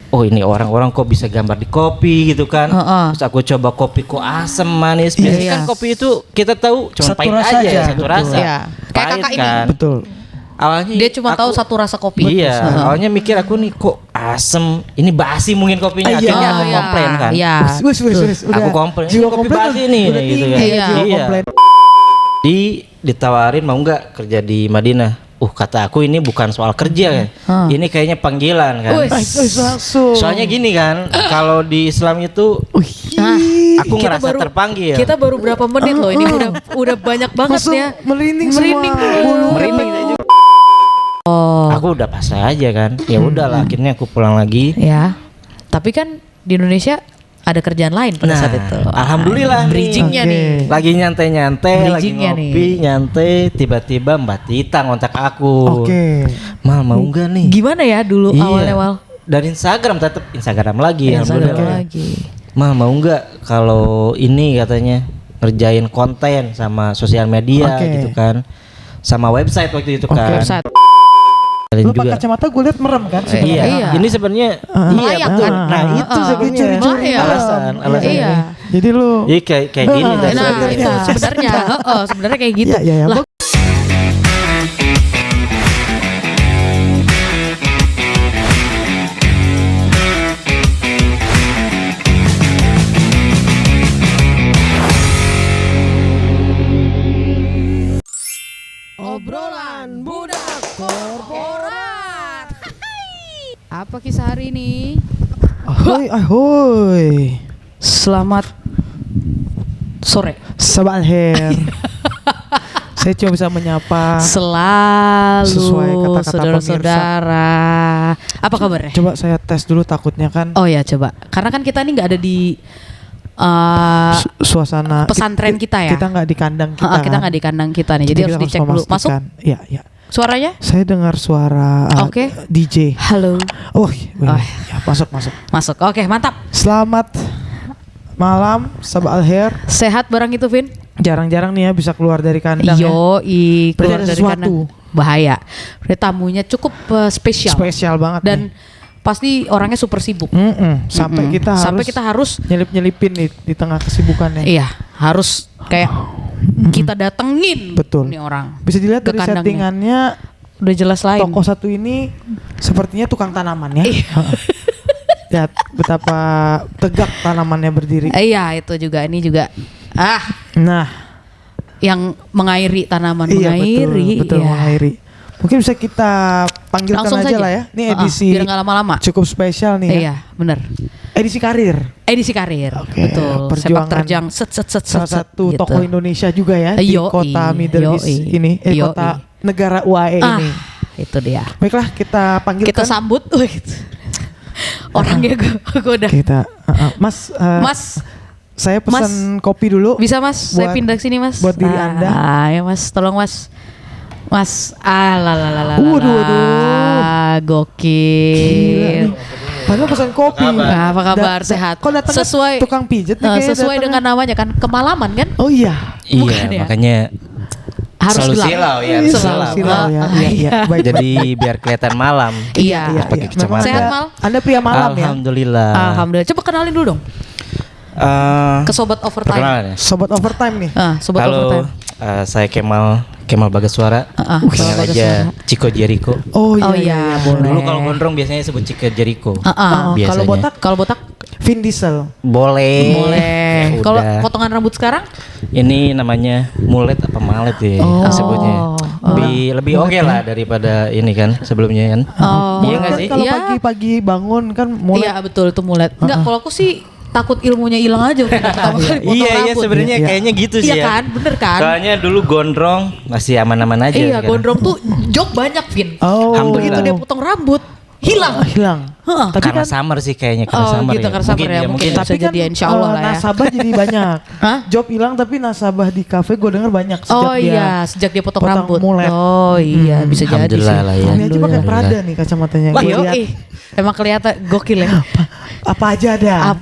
oh ini orang-orang kok bisa gambar di kopi gitu kan. Terus aku coba kopi kok asam manis. Biasanya kan kopi itu kita tahu cuma pahit aja, satu rasa. Iya. Kayak kakak ini. Betul. Awalnya Dia cuma tahu satu rasa kopi. Iya, awalnya mikir aku nih kok asem, ini basi mungkin kopinya. Akhirnya aku komplain kan. Iya. Aku komplain, ini kopi basi nih gitu kan. Iya. Ditawarin mau nggak kerja di Madinah. Kata aku ini bukan soal kerja ya. Ini kayaknya panggilan kan. Soalnya gini kan, kalau di Islam itu aku ngerasa terpanggil. Kita baru berapa menit loh, ini udah banyak banget ya. Merinding Merinding. Aku udah pasrah aja kan. Ya udahlah, akhirnya aku pulang lagi. Ya. Tapi kan di Indonesia ada kerjaan lain pada saat itu. Alhamdulillah bridgingnya nih. Lagi nyantai-nyantai, lagi ngopi, nyantai, tiba-tiba Mbak Tita ngontak aku. Mal mau nggak nih? Gimana ya dulu awalnya Mal? Dari Instagram, tetap Instagram lagi. Instagram lagi. Mal mau nggak kalau ini katanya ngerjain konten sama sosial media gitu kan, sama website waktu itu kan. Website. Lu pakai kacamata gue lihat merem kan? Iya. Ini sebenarnya iya betul. Kan? Nah itu sebenarnya alasan. Iya. Jadi lu kayak gini. Nah itu sebenarnya kayak gitu. Lah. Obrolan budak korporat. Apa kisah hari ini? Ahoy. Selamat sore. Sabah al-khair. Saya cuma bisa menyapa selalu sesuai kata-kata saudara-saudara. Apa kabarnya? Coba saya tes dulu, takutnya kan. Oh ya coba. Karena kan kita ini nggak ada di suasana pesantren kita ya. Kita nggak di kandang kita. Kita nggak di kandang kita nih. Jadi harus dicek dulu. Masuk? Iya. Suaranya? Saya dengar suara DJ. Halo. Ya, masuk. Oke, mantap. Selamat malam, sabah al-khair. Sehat barang itu, Vin? Jarang-jarang nih ya bisa keluar dari kandang. Keluar dari kandang. Bahaya. Berarti tamunya cukup spesial. Spesial banget. Dan nih. Pasti orangnya super sibuk. Sampai kita harus nyelip-nyelipin di tengah kesibukannya. Iya, harus kayak kita datengin. Betul. Nih orang. Bisa dilihat dari settingannya udah jelas lain. Toko satu ini sepertinya tukang tanaman ya. Lihat betapa tegak tanamannya berdiri. Iya, itu juga. Ini juga. Nah, yang mengairi tanaman, betul, mengairi. Mungkin bisa kita panggilkan langsung aja saja lah ya. Ini edisi biar nggak lama-lama. Cukup spesial nih ya. Iya, benar. Edisi karir. Betul. Sepak terjang salah satu gitu. Tokoh Indonesia juga ya di kota Middle East ini, kota negara UAE ini. Itu dia. Baiklah, kita panggilkan. Kita sambut. Orangnya gue udah. Mas. Saya pesan kopi dulu. Bisa Mas, saya pindah ke sini Mas. Buat diri Anda. Ya Mas, tolong Mas. Mas, waduh. Gokil. Padahal pesan kopi. Apa kabar? Sehat. Kok datang sesuai tukang pijet nih sesuai dengan namanya kan, kemalaman kan? Oh iya. Iya, makanya harus selalu silau ya. Iya. Jadi biar kelihatan malam. Iya. Pakai kacamata. Sehat Mal? Anda pria malam ya? Alhamdulillah. Coba kenalin dulu dong. Ke Sobat Overtime. Sobat Overtime nih. Sobat Overtime. Saya Kemal Bagaswara. Panggil aja Chico Jericho. Oh iya. Dulu kalau gondrong biasanya sebut Chico Jericho. Kalau botak Vin Diesel. Boleh. Kalau potongan rambut sekarang? Ini namanya mulet apa malet ya sebutnya. Lebih oke lah daripada ini kan sebelumnya kan. Iya nggak sih? Kalau pagi-pagi bangun kan mulet. Iya betul itu mulet. Enggak, kalau aku sih takut ilmunya hilang aja. Iya sebenarnya kayaknya gitu sih. Iya kan, bener kan? Soalnya dulu gondrong masih aman-aman aja. Iya, gondrong tuh job banyak, Vin. Begitu dia potong rambut hilang. Tapi karena summer sih kayaknya, karena summer ya. Mungkin tapi bisa jadi insya Allah lah ya. Nasabah jadi banyak. Job hilang tapi nasabah di kafe gue denger banyak sejak dia potong rambut. Mulet. Oh iya, bisa jadi sih. Alhamdulillah lah ya. Ini aja pakai Prada nih kacamatanya. Emang kelihatan gokil ya. Apa aja ada.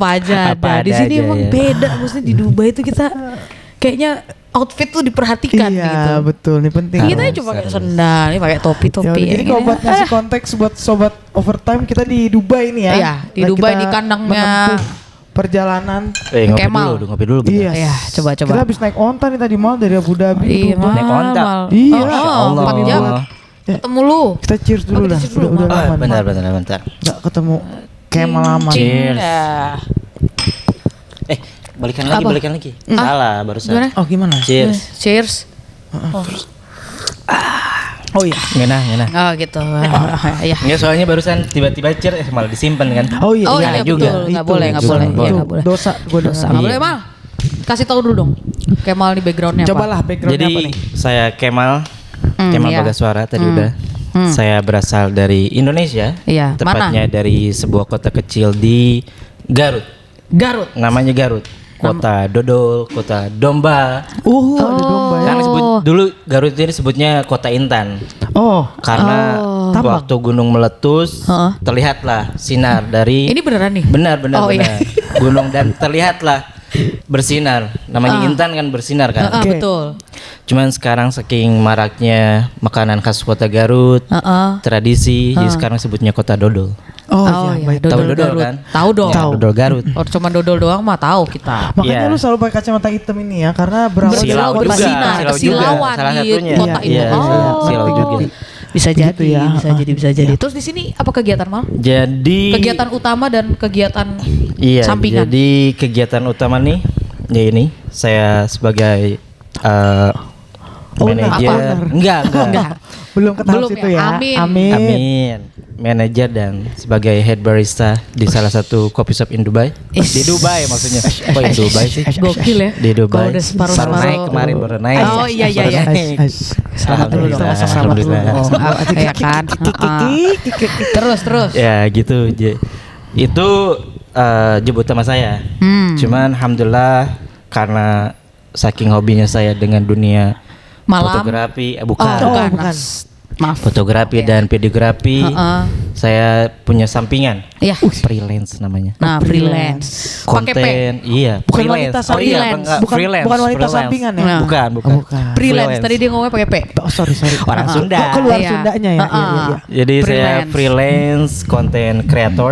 Di sini emang beda. Maksudnya di Dubai itu kita kayaknya outfit tuh diperhatikan iya, gitu. betul, ini penting. Kita cuma pakai sendal, ini pakai topi-topi. Ya, jadi kalau buat ngasih konteks buat sobat overtime, kita di Dubai nih ya. Iya, di Nah, Dubai kita di kandangnya menempuh perjalanan. Ngopi dulu bentar. Iya, coba. Kita habis naik onta nih tadi malam dari Abu Dhabi. Iya, Dubai. Naik onta. Iya. Oh, Allah. 4 jam. Ketemu lu. Kita cheers dulu kita dah. cheers dulu. Udah lama. Bentar. Nggak ketemu Kemal lama. Cheers. Ya. Balikan Apa? lagi. Salah barusan. Gimana? Oh gimana? Cheers. Cheers. Oh iya. Ngena. Oh gitu. Ya. Enggak, soalnya barusan tiba-tiba malah disimpan kan. Oh iya. Oh iya. iya juga. betul. Nggak Itu, boleh. itu. Iya, Itu. nggak boleh. Dosa gue Dosa. dosa. Nggak Iya. boleh, Mal. Kasih tahu dulu dong. Kemal di backgroundnya apa? Cobalah backgroundnya Jadi apa nih? saya Kemal iya. Bagaswara tadi udah. Saya berasal dari Indonesia. Iya, Tepatnya dari sebuah kota kecil di Garut. Garut. Namanya Garut. Kota Dodol, kota Domba. Ada domba ya. Kan dulu Garut ini disebutnya kota Intan. Oh. Karena waktu gunung meletus terlihatlah sinar dari Ini beneran nih? Benar. Oh, iya. Gunung dan terlihatlah bersinar. Namanya Intan kan bersinar kan. Oke. Betul. Cuman sekarang saking maraknya makanan khas kota Garut, tradisi, jadi sekarang sebutnya kota Dodol. Oh, iya. iya. Baik. Tahu Dodol dodol Garut. kan? Tahu dong. Ya, dodol Garut. Oh, cuma dodol doang mah tahu kita. Makanya Iya. lu selalu pakai kacamata hitam ini ya, karena berawal dari Silau kota juga, bersinar, silau juga. kesilauan Salah di satunya. kota itu. Iya, Oh, silau juga. Bisa Begitu jadi, ya. bisa jadi. Terus di sini apa kegiatan, Mal? Jadi Kegiatan utama dan kegiatan iya, sampingan. jadi kegiatan utama nih ya ini saya sebagai Owner. manajer. Apa? Enggak. Belum ke tahap Belum situ ya? ya. Amin. Amin. Manajer dan sebagai head barista di salah satu coffee shop in Dubai. Di Dubai maksudnya. Kok in Dubai sih? Gokil ya. Di Dubai. Kalau udah separuh-separuh. Baru naik kemarin baru naik. Oh, iya. Selamat dulu dong. Alhamdulillah. Selamat dulu. Alhamdulillah. Ya kan. Terus. Ya gitu. Itu job utama saya. Cuman alhamdulillah karena saking hobinya saya dengan dunia Malam. fotografi, Oh, bukan. Maaf. fotografi dan videografi, saya punya sampingan. Iya. Freelance namanya. Nah, freelance. Pakai P. Konten, iya. Bukan freelance. wanita sampingan. enggak, Bukan- freelance. bukan wanita freelance. sampingan ya? Nah. Bukan. Bukan. Freelance. Tadi dia ngomongnya pakai P. Oh sorry. Orang Sunda. Oh, keluar Iya. Sundanya ya. Iya. Jadi saya Freelance. freelance content creator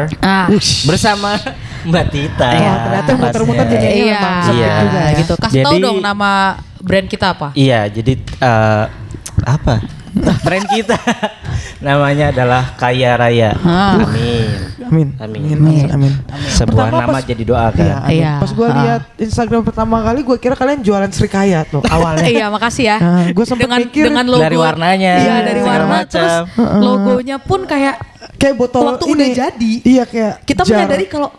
bersama Mbak Tita. Wah, ternyata muter-muter jadi Iya. emang sempit Iya. juga ya. Gitu. Kasih tahu Jadi- dong nama brand kita apa? Iya, jadi apa? Brand kita namanya adalah Kaya Raya. Amin. Amin. Sebuah Pertama nama pas- jadi doa Iya, kan. amin. Iya. Pas gue lihat Instagram pertama kali, gue kira kalian jualan Srikaya tuh awalnya. Iya, makasih ya. Gue sempet mikir dengan logo Dari warnanya, Iya, dari segala warna macam. terus logonya pun kayak kayak botol waktu ini. udah jadi. Iya kayak Kita jar. menyadari kalau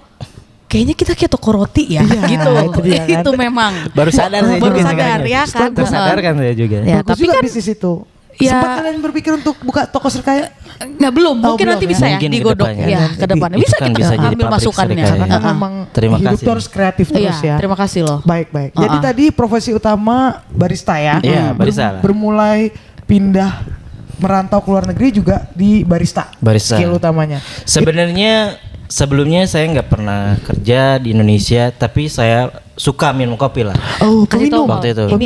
kayaknya kita kayak toko roti ya, Iya, gitu. itu dia kan. Itu memang. Baru sadar saya Baru juga sadar sekarang. ya kan. Tersadar kan saya juga. Ya, Bagus tapi juga kan bisnis itu. Ya- Sempat kalian berpikir untuk buka toko Srikaya? nggak belum, Oh, mungkin belum nanti ya? bisa ya Mungkin digodok kedepannya. ya ke depannya. Itu Bisa kan kita bisa jadi ambil pabrik masukannya. Srikaya. Karena Iya. memang Terima hidup kasih. tuh harus kreatif Iya, terus ya. terima kasih loh. Baik. Jadi tadi profesi utama barista ya. Iya, barista lah. Bermulai pindah merantau ke luar negeri juga di barista. Barista. Skill utamanya. Sebenarnya sebelumnya saya nggak pernah kerja di Indonesia, tapi saya suka minum kopi lah. Oh, Kasih tahu peminum. waktu itu. Ini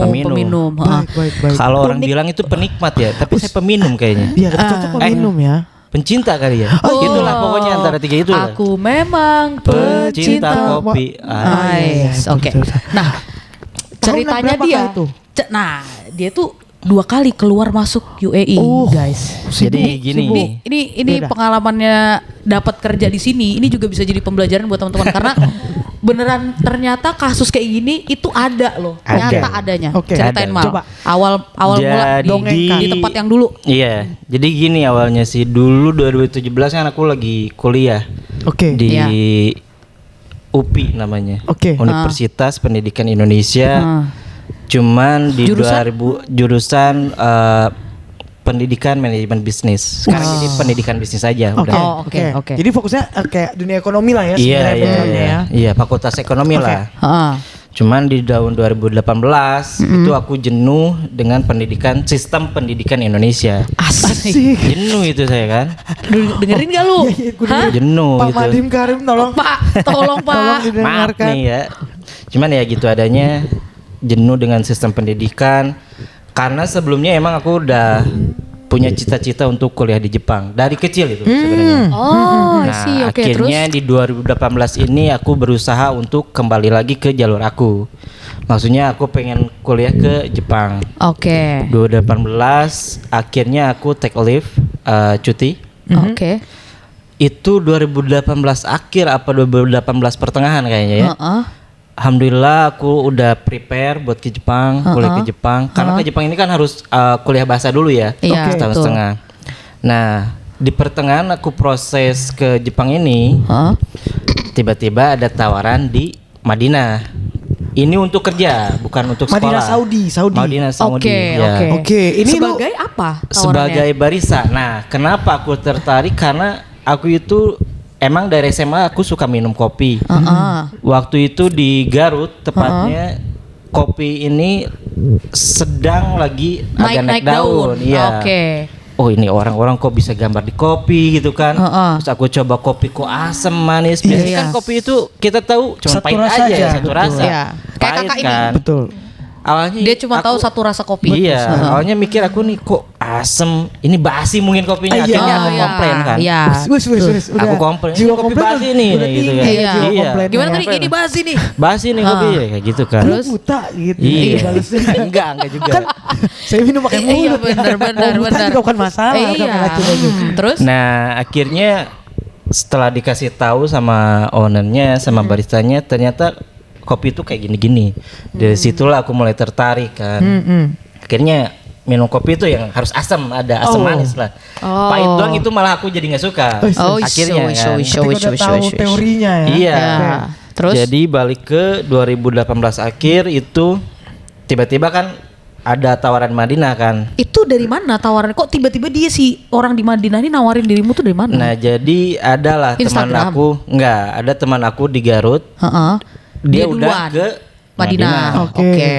peminum. Baik. Kalau orang bilang itu penikmat ya, tapi saya peminum kayaknya. Iya, lebih cocok peminum ya. Pencinta kali ya. Oh. Itulah pokoknya antara tiga itu lah. Aku memang Pencinta pecinta kopi. Nice. iya, Oke. betul. Nah, ceritanya berapa dia. kali tuh? Nah, dia tuh 2 kali keluar masuk UAE, guys. Jadi gini. Ini Beda. pengalamannya dapat kerja di sini. Ini juga bisa jadi pembelajaran buat teman-teman karena beneran ternyata kasus kayak gini itu ada loh. Ada. Nyata adanya. Oke. Ceritain Ada. Mal. Coba. Awal mula Jadi- di tempat yang dulu. Iya, jadi gini awalnya sih dulu 2017 kan aku lagi kuliah Oke. di Iya. UPI namanya. Oke. Universitas Pendidikan Indonesia. Ah. Cuman di Jurusan? 2000 jurusan pendidikan manajemen bisnis. Sekarang jadi pendidikan bisnis aja Oke. udah. Oh, oke. Jadi fokusnya kayak dunia ekonomi lah ya. Iya, sebenarnya iya, backgroundnya iya. ya. Iya, fakultas ekonomi Oke. lah. Heeh. Cuman di tahun 2018 itu aku jenuh dengan pendidikan sistem pendidikan Indonesia. Asik. Asik. Jenuh itu saya kan. Dengerin gak lu? Iya, gua Hah? Jenuh Pak gitu. Madim Karim tolong Pak, tolong tolong Pak. Maaf didengarkan. nih ya. Cuman ya gitu adanya. jenuh dengan sistem pendidikan. Karena sebelumnya emang aku udah punya cita-cita untuk kuliah di Jepang dari kecil itu sebenarnya. Oh, Nah, sih. Oke, terus. akhirnya di 2018 ini aku berusaha untuk kembali lagi ke jalur aku. Maksudnya aku pengen kuliah ke Jepang. Oke. 2018 akhirnya aku take leave cuti. Oke. Itu 2018 akhir apa 2018 pertengahan kayaknya ya. Heeh. Alhamdulillah aku udah prepare buat ke Jepang, kuliah ke Jepang. Karena ke Jepang ini kan harus kuliah bahasa dulu ya, Iya, setahun betul. setengah. Nah, di pertengahan aku proses ke Jepang ini, Heeh. tiba-tiba ada tawaran di Madinah. Ini untuk kerja, bukan untuk sekolah. Madinah Saudi. Madinah Saudi. Oke, ya. oke. Oke, ini lu Sebagai apa tawarannya? Sebagai barista. Nah, kenapa aku tertarik? Karena aku itu emang dari SMA aku suka minum kopi. Waktu itu di Garut tepatnya kopi ini sedang lagi agak naik daun. Iya. Oke. Oh, ini orang-orang kok bisa gambar di kopi gitu kan. Terus aku coba kopi kok asam manis. Biasanya Iya. kan kopi itu kita tahu cuma Satu pahit rasa aja, aja, satu betul. rasa. Iya. Kayak Pahit kakak ini. kan. betul. Awalnya Dia cuma tahu aku- satu rasa kopi. Iya, awalnya mikir aku nih kok asem, ini basi mungkin kopinya. Iya. Akhirnya aku Iya. komplain kan. Iya. Wes, udah. Aku komplain. Jiwa Ini kopi komplain basi nih, udah gitu tinggi kan. ya, jiwa Iya. komplain. Gimana tadi? Komplain. Ini basi nih. Basi nih kopi kayak gitu kan. Terus? Lu buta gitu. Iya. Balesnya. enggak juga. Saya minum pakai mulut. Iya, benar. Mau buta juga bukan masalah. kan, Iya. racun aja. Terus? Nah, akhirnya setelah dikasih tahu sama ownernya, sama baristanya, ternyata kopi itu kayak gini-gini. Dari situlah aku mulai tertarik kan. Akhirnya minum kopi itu yang harus asam, ada asam manis lah. Pahit doang itu malah aku jadi nggak suka. Oh, Akhirnya kan. Ketika udah tahu teorinya ya. Iya. Ya. Terus? Jadi balik ke 2018 akhir itu tiba-tiba kan ada tawaran Madinah kan. Itu dari mana tawaran? Kok tiba-tiba dia si orang di Madinah ini nawarin dirimu tuh dari mana? Nah, jadi adalah teman Instagram? aku, ada teman aku di Garut. Heeh. Dia udah duluan. ke Madinah. Oke. Oke.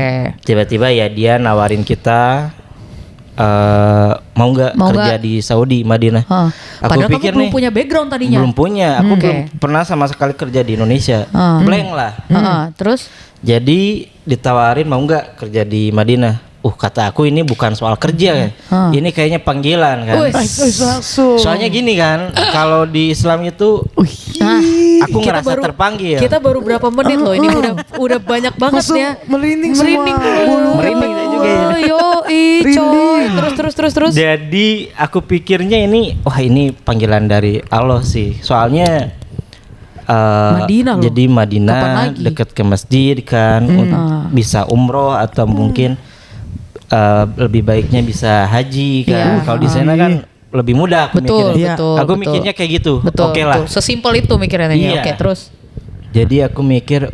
Tiba-tiba ya dia nawarin kita mau nggak Mau kerja nggak? di Saudi Madinah. Heeh. Aku Padahal pikir kamu belum nih punya background tadinya. belum punya, aku Oke. belum pernah sama sekali kerja di Indonesia. Blank lah. Heeh. Terus? Jadi ditawarin mau nggak kerja di Madinah. Kata aku ini bukan soal kerja ya. Ini kayaknya panggilan kan. Soalnya gini kan, kalau di Islam itu aku Kita ngerasa terpanggil. Kita baru berapa menit loh ini udah banyak banget Langsung ya. merinding semua. Merinding Bulu merinding juga ya. Yo, coy. Terus. Jadi aku pikirnya ini, ini panggilan dari Allah sih. Soalnya Madinah loh. jadi Kapan Madinah lagi? dekat ke masjid kan, bisa umroh atau mungkin lebih baiknya bisa haji kan. Iya. Kalau di sana kan lebih mudah aku Betul, mikirnya. betul. Aku betul. mikirnya kayak gitu. Betul. Oke lah. betul. Sesimpel itu mikirnya. Iya. Oke, terus. Jadi aku mikir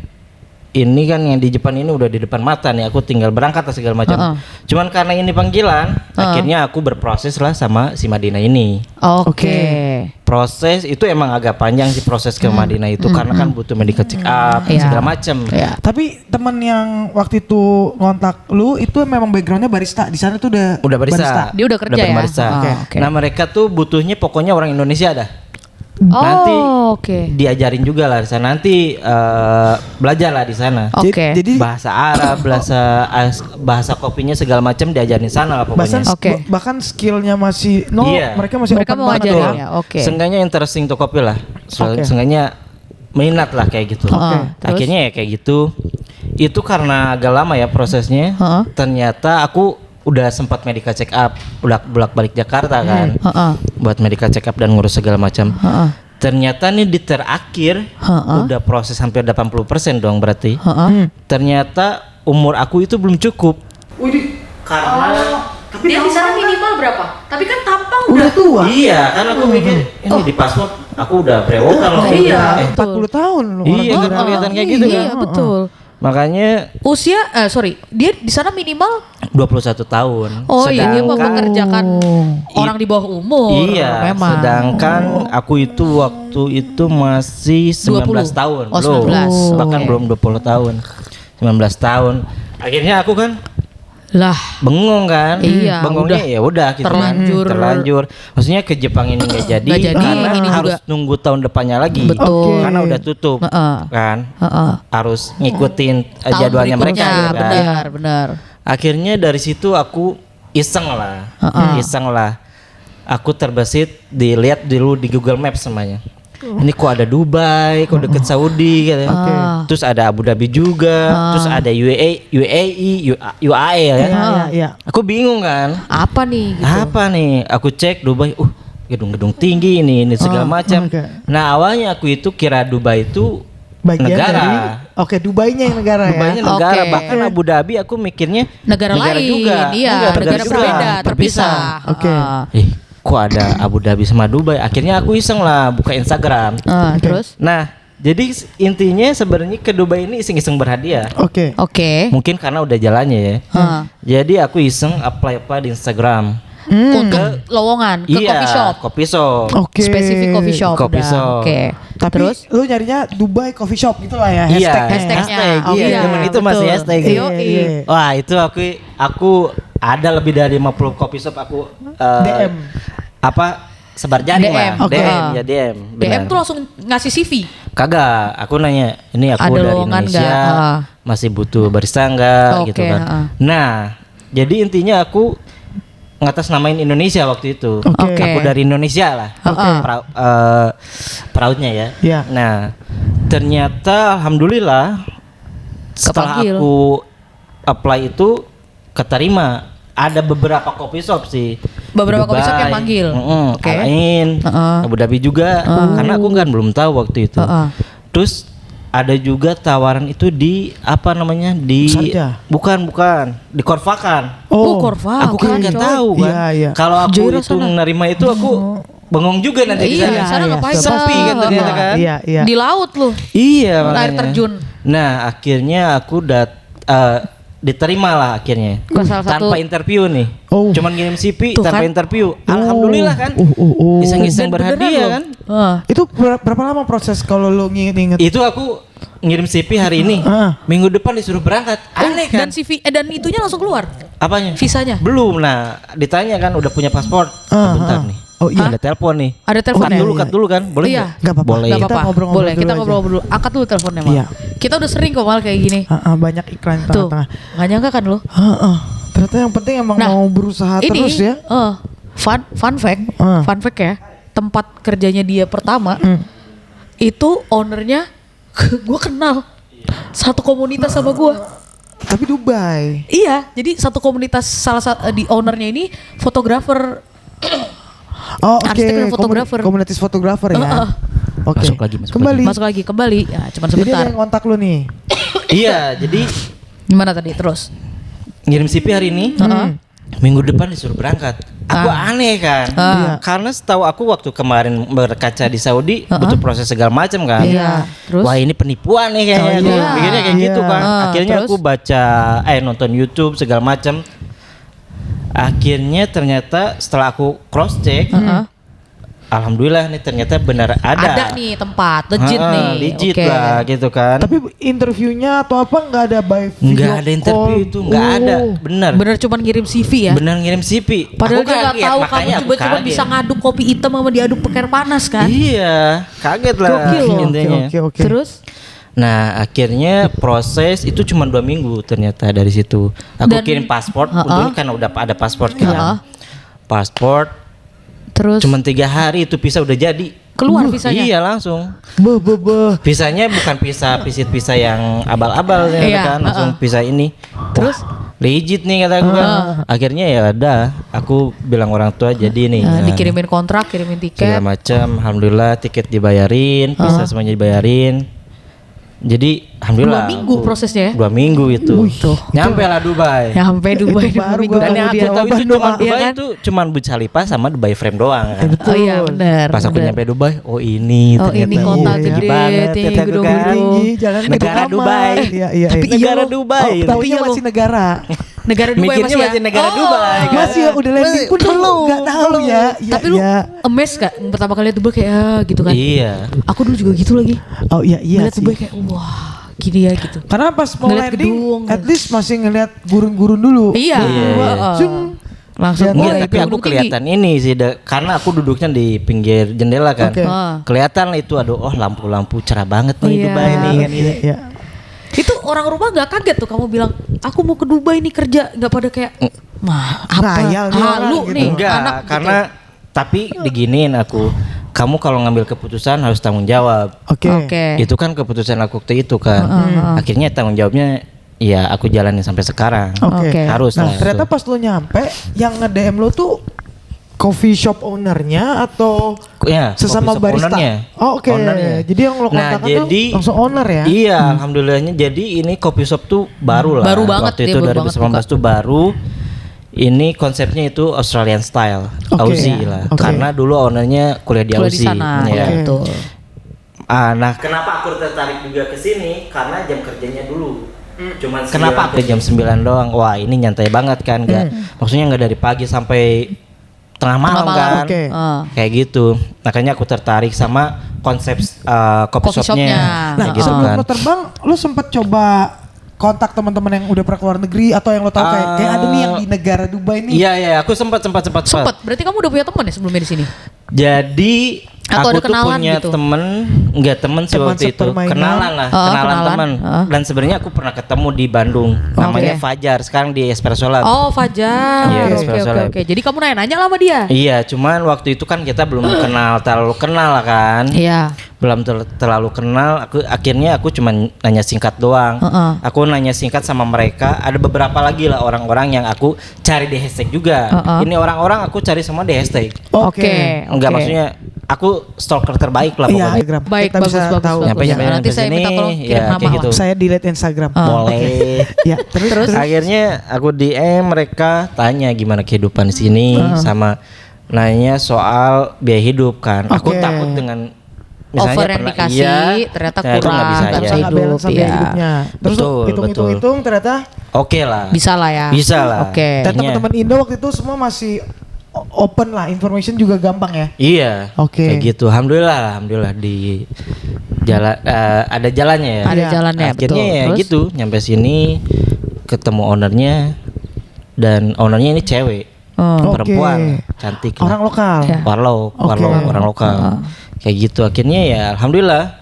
ini kan yang di Jepang ini udah di depan mata nih, aku tinggal berangkat lah segala macam. Cuman karena ini panggilan, akhirnya aku berproses lah sama si Madinah ini. Oke. Proses itu emang agak panjang sih proses ke Madinah itu karena kan butuh medical check up Iya. segala macam. Iya. Tapi teman yang waktu itu ngontak lu itu memang backgroundnya barista. Di sana tuh Udah barista. Dia udah kerja ya? barista. Oke. Nah, mereka tuh butuhnya pokoknya orang Indonesia dah. Oh, Nanti oke. diajarin juga lah di sana. Nanti belajar lah di sana. Oke. Jadi Bahasa Arab, bahasa kopinya segala macam diajarin di sana lah pokoknya. Oke. bahkan skillnya masih Iya. mereka masih Mereka open mau banget ngajarin loh. ya. Oke. Seenggaknya interesting tuh kopi lah. Oke. Seenggaknya minat lah kayak gitu. Terus? Akhirnya ya kayak gitu. Itu karena agak lama ya prosesnya. Ternyata aku udah sempat medical check up, udah bolak-balik Jakarta kan. Buat medical check up dan ngurus segala macam. Ternyata nih di terakhir udah proses hampir 80% dong berarti. Ternyata umur aku itu belum cukup. Karena Dia di sana minimal berapa? Tapi kan tampang Udah tua. iya, kan aku mikir ini di paspor aku udah brewokan loh. Iya. 40 tahun loh. Iya, orang kan kelihatan kayak gitu Iya, kan. betul. Makanya Usia dia di sana minimal 21 tahun. dia mempekerjakan orang di bawah umur. Iya, memang. sedangkan aku itu waktu itu masih 19 20. tahun. Oh, 19. Bahkan Oke. belum 20 tahun. 19 tahun. Akhirnya aku kan Lah, bengong kan. Iya, Bengongnya ya udah gitu terlanjur. Maksudnya ke Jepang ini nggak jadi, Nggak jadi, karena ini harus juga. nunggu tahun depannya lagi. Betul. Karena udah tutup kan. Harus ngikutin tahun jadwalnya mereka berikutnya, gitu kan. benar. Akhirnya dari situ aku iseng lah. Aku terbesit dilihat dulu di Google Maps semuanya. Ini kok ada Dubai, kok deket Saudi katanya. Terus ada Abu Dhabi juga, terus ada UAE ya. Iya. Aku bingung kan. Apa nih? Gitu. Apa nih? Aku cek Dubai, gedung-gedung tinggi ini segala macam. Nah, awalnya aku itu kira Dubai itu Bagian negara. dari Dubainya yang negara Dubainya ya. negara, Oke. bahkan Abu Dhabi aku mikirnya Negara lain, juga. iya, Enggak, negara juga. berbeda, terpisah. Oke. Kok ada Abu Dhabi sama Dubai? Akhirnya aku iseng lah buka Instagram. Terus? Nah, jadi intinya sebenarnya ke Dubai ini iseng-iseng berhadiah. Oke. Mungkin karena udah jalannya ya. Jadi aku iseng apply di Instagram. Untuk lowongan ke Iya, coffee shop. Coffee shop. Oke. Spesifik coffee shop. Coffee udah. shop. Oke. Tapi Terus? lu nyarinya Dubai Coffee Shop gitu lah ya Iya, hashtagnya. hashtag. Iya, Iya, zaman itu masih betul. hashtag. Iya. Wah, itu aku ada lebih dari 50 coffee shop aku DM. sebar jaring DM. lah. Oke. DM. DM benar. tuh langsung ngasih CV. Kagak, aku nanya, ini aku Ada dari lowongan Indonesia, nggak? masih butuh barista enggak Oke, gitu kan. Nah, jadi intinya aku ngatasnamain Indonesia waktu itu. Oke. Aku dari Indonesia lah. Perautnya ya. Iya. Nah, ternyata alhamdulillah setelah Kepanggil. aku apply itu keterima. Ada beberapa coffee shop sih. Beberapa Di coffee shop yang Dubai. manggil. Oke. Al Ain, Abu Dhabi juga. Karena aku kan belum tahu waktu itu. Terus ada juga tawaran itu di apa namanya di Sarja. bukan di Korvakan. Korva. Aku kan nggak tahu kan. Iya, iya. Kalau aku Jaira itu sana. menerima itu aku bengong juga nanti di Iya, sana. sana ngapain? Sepi kan ternyata kan. Iya. Di laut lu. Iya, Air makanya. terjun. Nah, akhirnya aku diterima lah akhirnya. Ke salah satu- Tanpa interview nih. Oh. Cuman ngirim CV Tuh tanpa kan. interview. Alhamdulillah kan. Iseng-iseng Dan beneran berhadiah loh. kan. Itu berapa lama proses kalau lu nginget? Itu aku ngirim CV hari ini. Minggu depan disuruh berangkat. Aneh kan? Dan CV dan itunya langsung keluar. Apanya? Visanya. Belum. Nah, ditanya kan udah punya paspor. Bentar nih. Oh iya. Ada telepon nih. Ada telepon ya? Cut dulu kan? Boleh Iya. nggak? Nggak apa-apa. Boleh. Gak Kita apa-apa. ngobrol-ngobrol Boleh, kita dulu ngobrol dulu. Angkat dulu teleponnya, Mal. Iya. Kita udah sering kok Mal kayak gini. Banyak iklan di Tuh. tengah-tengah. Gak nyangka kan lo? Ternyata yang penting emang Nah, mau berusaha ini terus ya. fun fact. Fun fact ya. Tempat kerjanya dia pertama itu ownernya gue kenal. Satu komunitas sama gue. Tapi Dubai. Iya, jadi satu komunitas salah satu di ownernya ini fotografer. Oh oke. Arsitek dan fotografer. Komunitas fotografer ya. Oke. Masuk lagi. Kembali. Ya, cuman Jadi sebentar. ada yang kontak lu nih. Iya, jadi Gimana tadi terus? ngirim CV hari ini. Minggu depan disuruh berangkat. Aku aneh kan. Karena setahu aku waktu kemarin berkaca di Saudi butuh proses segala macam kan. Iya, terus? Wah, ini penipuan nih kayaknya. Aku iya. pikirnya kayak gitu kan. Akhirnya terus? aku baca nonton YouTube segala macam. Akhirnya ternyata setelah aku cross check, alhamdulillah nih ternyata benar ada. Ada nih tempat, legit nih. Legit Oke. lah gitu kan. Tapi interviewnya atau apa nggak ada by video Nggak ada interview call? itu, nggak ada. Bener. Bener cuman ngirim CV ya. Bener ngirim CV. Padahal Aku dia nggak kaget, tahu kamu makanya aku coba-coba kaget. bisa ngaduk kopi hitam sama diaduk peker panas kan. Iya, kaget lah Gokil loh. intinya. Oke. Terus Nah, akhirnya proses itu cuma 2 minggu ternyata dari situ. Aku Dan- kirim paspor, untungnya kan udah ada paspor kan. Paspor, terus cuma 3 hari itu visa udah jadi. keluar visanya. Iya langsung. Beh. Visanya bukan visa yang abal-abal ya Iya, kan, langsung visa ini. Terus? Wah, legit nih kata aku kan. Akhirnya ya udah, aku bilang orang tua jadi nih. Nah, Nah, dikirimin kontrak, kirimin tiket. segala macam, alhamdulillah tiket dibayarin, visa semuanya dibayarin. Jadi alhamdulillah 2 minggu prosesnya ya? 2 minggu itu. Nyampe lah Dubai. Ya sampai Dubai Itu 2 baru minggu gua Dan yang aku kemudian. tahu itu cuma Iya Dubai kan? itu cuman Burj Khalifa sama Dubai Frame doang kan. Oh iya benar. Pas aku benar. nyampe Dubai, oh ini Oh, ternyata ini kota tinggi gede, banget, tinggi, kata aku gedung-gedung. kan. Tinggi, jalan Negara Dubai. Iya. Tapi Negara iya, Dubai. Oh, taunya iya, masih negara. Negara Dubai Mikirnya masih ya? masih negara Dubai kan. Masih ya udah landing pun Belum, nggak tahu ya. Iya, Tapi lu iya. amazed gak pertama kali lihat Dubai kayak gitu kan? Iya. Aku dulu juga gitu lagi. Oh iya Lihat sih. Dubai kayak wah kaki dia gitu. Karena pas mau Ngeliat landing, gedung. at least masih ngeliat gurun-gurun dulu. Iya. Zoom. Langsung Enggak, tapi aku gedung tinggi. kelihatan ini sih, karena aku duduknya di pinggir jendela kan. Oke. Kelihatan itu, aduh, lampu-lampu cerah banget nih Iya. Dubai nih kan. Iya. Itu orang rumah nggak kaget tuh kamu bilang aku mau ke Dubai nih kerja, nggak pada kayak mah apa Ngayal nih orang halu gitu. nih Enggak, anak karena tapi diginiin aku, kamu kalau ngambil keputusan harus tanggung jawab. Oke. Oke. Itu kan keputusan aku waktu itu kan. Akhirnya tanggung jawabnya ya aku jalanin sampai sekarang. Oke. Harus Nah, lah. ternyata pas lu nyampe yang nge-DM lu tuh coffee shop ownernya atau Ya, sesama coffee shop barista? ownernya. Oh, oke. Ownernya. Jadi yang lo Nah, kontakkan jadi tuh langsung owner ya? Iya, alhamdulillahnya. Jadi ini coffee shop tuh baru lah. Baru banget, Waktu dia itu baru 2019 banget tuh baru. Ini konsepnya itu Australian style, Oke. Aussie lah. Oke. Karena dulu ownernya kuliah di Kuliah di Aussie. sana, Ya. Oke. betul. Nah, kenapa aku tertarik juga ke sini? Karena jam kerjanya dulu. Cuman kenapa aku jam 9 doang? Wah, ini nyantai banget kan, maksudnya nggak dari pagi sampai tengah malam kan. Oke. Kayak gitu. Makanya aku tertarik sama konsep coffee Coffee shopnya. shopnya. Nah, Kayak gitu sebelum kan. lo terbang, lo sempat coba kontak teman-teman yang udah pernah keluar negeri atau yang lo tahu kayak ada nih yang di negara Dubai nih. Iya, aku sempat. Sempet. Berarti kamu udah punya teman ya sebelumnya di sini? Jadi Atau aku ada tuh kenalan punya gitu? temen, enggak temen sih Teman waktu itu, sepermainan. kenalan lah, Oh, kenalan kenalan. teman. Dan sebenarnya aku pernah ketemu di Bandung, namanya Oke. Fajar, sekarang di Espresso Lab. Oh, Fajar. Iya, Oke, Espresso oke, Lab. oke. Jadi kamu nanya-nanya lah sama dia? Iya, cuman waktu itu kan kita belum terlalu kenal lah kan. Iya. Belum terlalu kenal, akhirnya aku cuma nanya singkat doang. Aku nanya singkat sama mereka, ada beberapa lagi lah orang-orang yang aku cari di hashtag juga. Ini orang-orang aku cari semua di hashtag. Oke. Enggak, maksudnya aku stalker terbaik lah Iya, pokoknya. Instagram. Baik, Kita bagus, bisa bagus, tahu. bagus. Nyampe-nyampe Nanti saya kesini, minta tolong kirim ya, nama kayak lah. gitu. Saya delete Instagram. Boleh. Ya, terus. Akhirnya aku DM mereka, tanya gimana kehidupan di sini, sama nanya soal biaya hidup kan. Aku Oke. takut dengan misalnya Offer yang dikasih, ternyata itu nggak kurang, bisa, nggak ya. bisa Nggak balance sama hidup, biaya iya. hidupnya. Terus Betul, hitung-hitung ternyata Oke lah. Bisa lah ya. Bisa lah. Oke. dan Akhirnya- teman-teman Indo waktu itu semua masih open lah, information juga gampang ya. Iya. Oke. Kayak gitu. Alhamdulillah di jalan ada jalannya ya. Ada Iya. jalannya, Akhirnya betul. ya Terus? gitu, nyampe sini ketemu ownernya, dan ownernya ini cewek, Oh. perempuan, cantik lah. Orang lokal. Ya. Warlock, Oke. orang lokal. Kayak gitu. Akhirnya ya alhamdulillah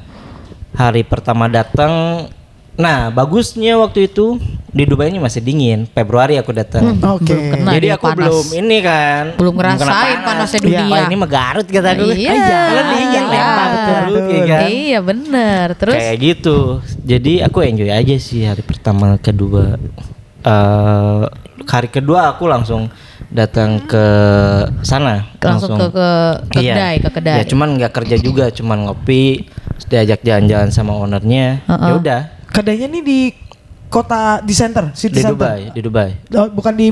hari pertama datang. Nah, bagusnya waktu itu di Dubai ini masih dingin. Februari aku datang. Oke. Belum kena. Jadi dia aku panas. belum ini kan. Belum kena ngerasain panasnya dunia. Wah, ini mah Garut kata aku. Iya. Kalau dingin Lembang betul ya kan. Iya bener. Terus Kayak gitu. Jadi aku enjoy aja sih hari pertama kedua. Hari kedua aku langsung datang ke sana. langsung ke kedai, ke kedai. Ya cuman nggak kerja juga, cuman ngopi, terus diajak jalan-jalan sama ownernya. Ya udah. Kedainya nih di kota di center, city Di center. Dubai. Oh, bukan di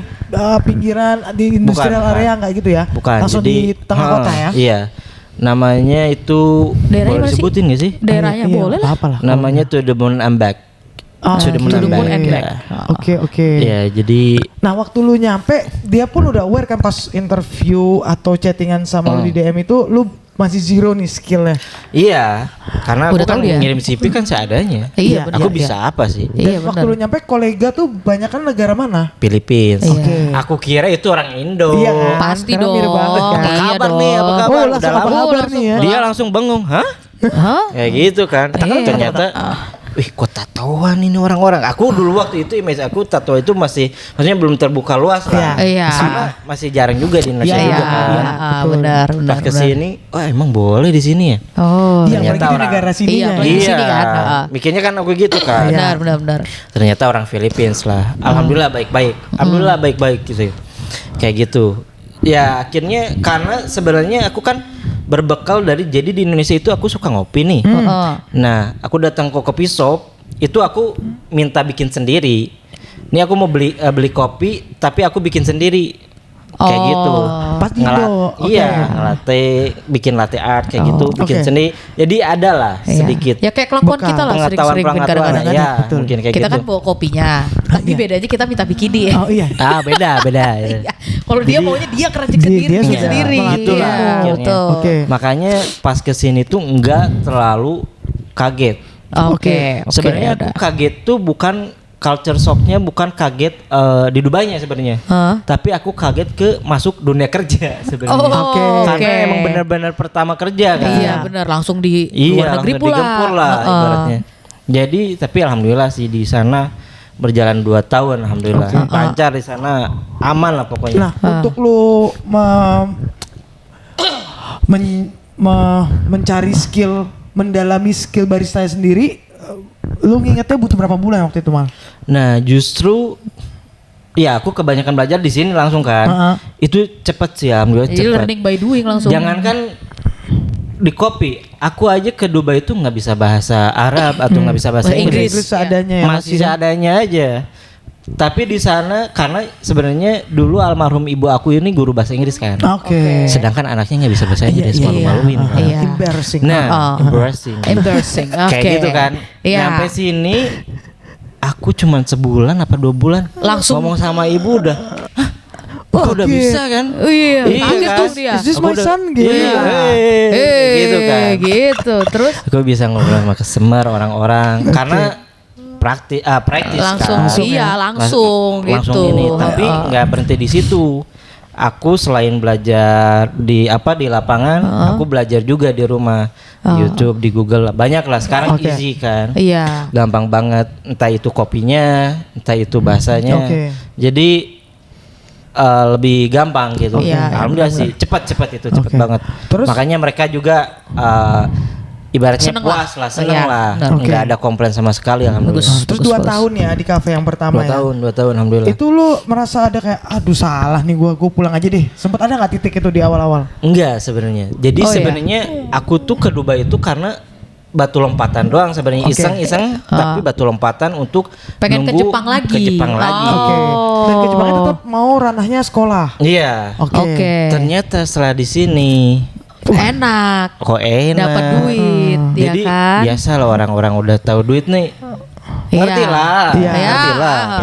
pinggiran di industrial Bukan. area nggak gitu ya? Bukan. Langsung jadi, di tengah kota ya? Iya. Namanya itu Daerahnya boleh mana sih? disebutin nggak sih? daerahnya Iya, boleh lah. apa-apa lah. Namanya tuh The Moon and Back. Oh, To the Moon To and the Moon Back. and Ya. Back. Oke. Ya, jadi Nah, waktu lu nyampe, dia pun udah aware kan pas interview atau chattingan sama lu di DM itu, lu masih zero nih skillnya. iya, karena Udah aku kan tahu dia. ngirim CV kan seadanya. Iya, benar. Aku bisa apa sih? Iya, Dan waktu benar. lu nyampe, kolega tuh banyak kan negara mana? Filipina. Iya. Oke. Aku kira itu orang Indo. Iya kan? Pasti Karena mirip dong. banget kan. Apa Iya kabar nih? Apa dong. kabar? Oh, Udah langsung lama. apa kabar nih ya? Dia langsung bengong, hah? Hah? Kayak gitu kan. Iya. Ternyata wih, kok tatoan ini orang-orang. Aku dulu waktu itu image aku tato itu maksudnya belum terbuka luas lah. Iya. Karena masih jarang juga di Indonesia Iya, juga kan. betul. benar. Pas kesini, wah emang boleh di sini ya? Oh. Iya, ternyata apalagi di orang- negara sini Iya, ya. apalagi di sini kan. Mikirnya kan aku gitu kan. Benar, benar. Ternyata orang Philippines lah. Alhamdulillah baik-baik. Alhamdulillah baik-baik gitu. Kayak gitu. Ya akhirnya karena sebenarnya aku kan berbekal dari, jadi di Indonesia itu aku suka ngopi nih. Nah, aku datang ke kopi shop, itu aku minta bikin sendiri. Ini aku mau beli kopi tapi aku bikin sendiri. Kayak Oh. gitu. Pas di Indo, oke. Iya, latte, bikin latte art kayak gitu, bikin Oke. sendiri. Jadi ada lah Iya. sedikit Ya kayak kelakuan bekal. kita lah sering-sering kadang-kadang kan. ya, Betul. mungkin kayak Kita gitu. kan bawa kopinya, tapi Iya. bedanya kita minta bikini ya. Oh iya. Beda. Iya. Kalau dia maunya dia kerajin dia- sendiri, dia bikin sudah sendiri. gitu lah Iya, akhirnya. betul. Oke. Makanya pas kesini tuh enggak terlalu kaget. Oke. Sebenarnya aku kaget tuh bukan culture shocknya, bukan kaget di Dubainya sebenarnya, tapi aku kaget ke masuk dunia kerja sebenarnya. Karena emang benar-benar pertama kerja kan. Iya benar, langsung di luar negeri pula. Digempur lah ibaratnya. Jadi tapi alhamdulillah sih di sana berjalan 2 tahun alhamdulillah. Lancar di sana, aman lah pokoknya. Nah, untuk lu mencari skill, mendalami skill barista sendiri, lu ngingetnya butuh berapa bulan waktu itu, Mal? Nah, justru ya aku kebanyakan belajar di sini langsung kan. Itu cepet sih alhamdulillah, cepet. Jadi learning by doing langsung. Jangankan di kopi, aku aja ke Dubai itu nggak bisa bahasa Arab atau nggak bisa bahasa Inggris seadanya ya, masih seadanya aja. Tapi di sana karena sebenarnya dulu almarhum ibu aku ini guru bahasa Inggris kan. Sedangkan anaknya nggak bisa bahasa Inggris, malu-maluin kan. Embarrassing. Nah, embarrassing. Kayak gitu kan. Nyampe sini aku cuman sebulan apa 2 bulan langsung ngomong sama ibu udah. Kok udah bisa kan? Iya kan? tuh dia. Is this my son? Gitu. Gitu kan. Gitu. Terus aku bisa ngobrol sama customer orang-orang karena praktis langsung kan. Iya langsung gitu. Langsung ini, tapi nggak berhenti di situ. Aku selain belajar di lapangan, aku belajar juga di rumah, di YouTube, di Google, banyak lah. Sekarang easy kan, gampang banget. Entah itu kopinya, entah itu bahasanya. Jadi lebih gampang gitu. Alhamdulillah sih, cepat banget. Terus? Makanya mereka juga ibaratnya puas lah, seneng lah, nggak ada komplain sama sekali alhamdulillah. Terus 2 tahun ya di kafe yang pertama 2 tahun alhamdulillah. Itu lu merasa ada kayak aduh salah nih gua pulang aja deh. Sempat ada nggak titik itu di awal-awal? Enggak sebenarnya. Jadi sebenarnya aku tuh ke Dubai itu karena batu lompatan doang sebenarnya, iseng-iseng tapi batu lompatan untuk pengen nunggu ke Jepang lagi. Dan ke Jepang tetap mau ranahnya sekolah. Iya. Ternyata setelah di sini enak. Kok enak? Dapat duit, jadi kan? Biasa lah orang-orang udah tahu duit nih. Ngerti lah.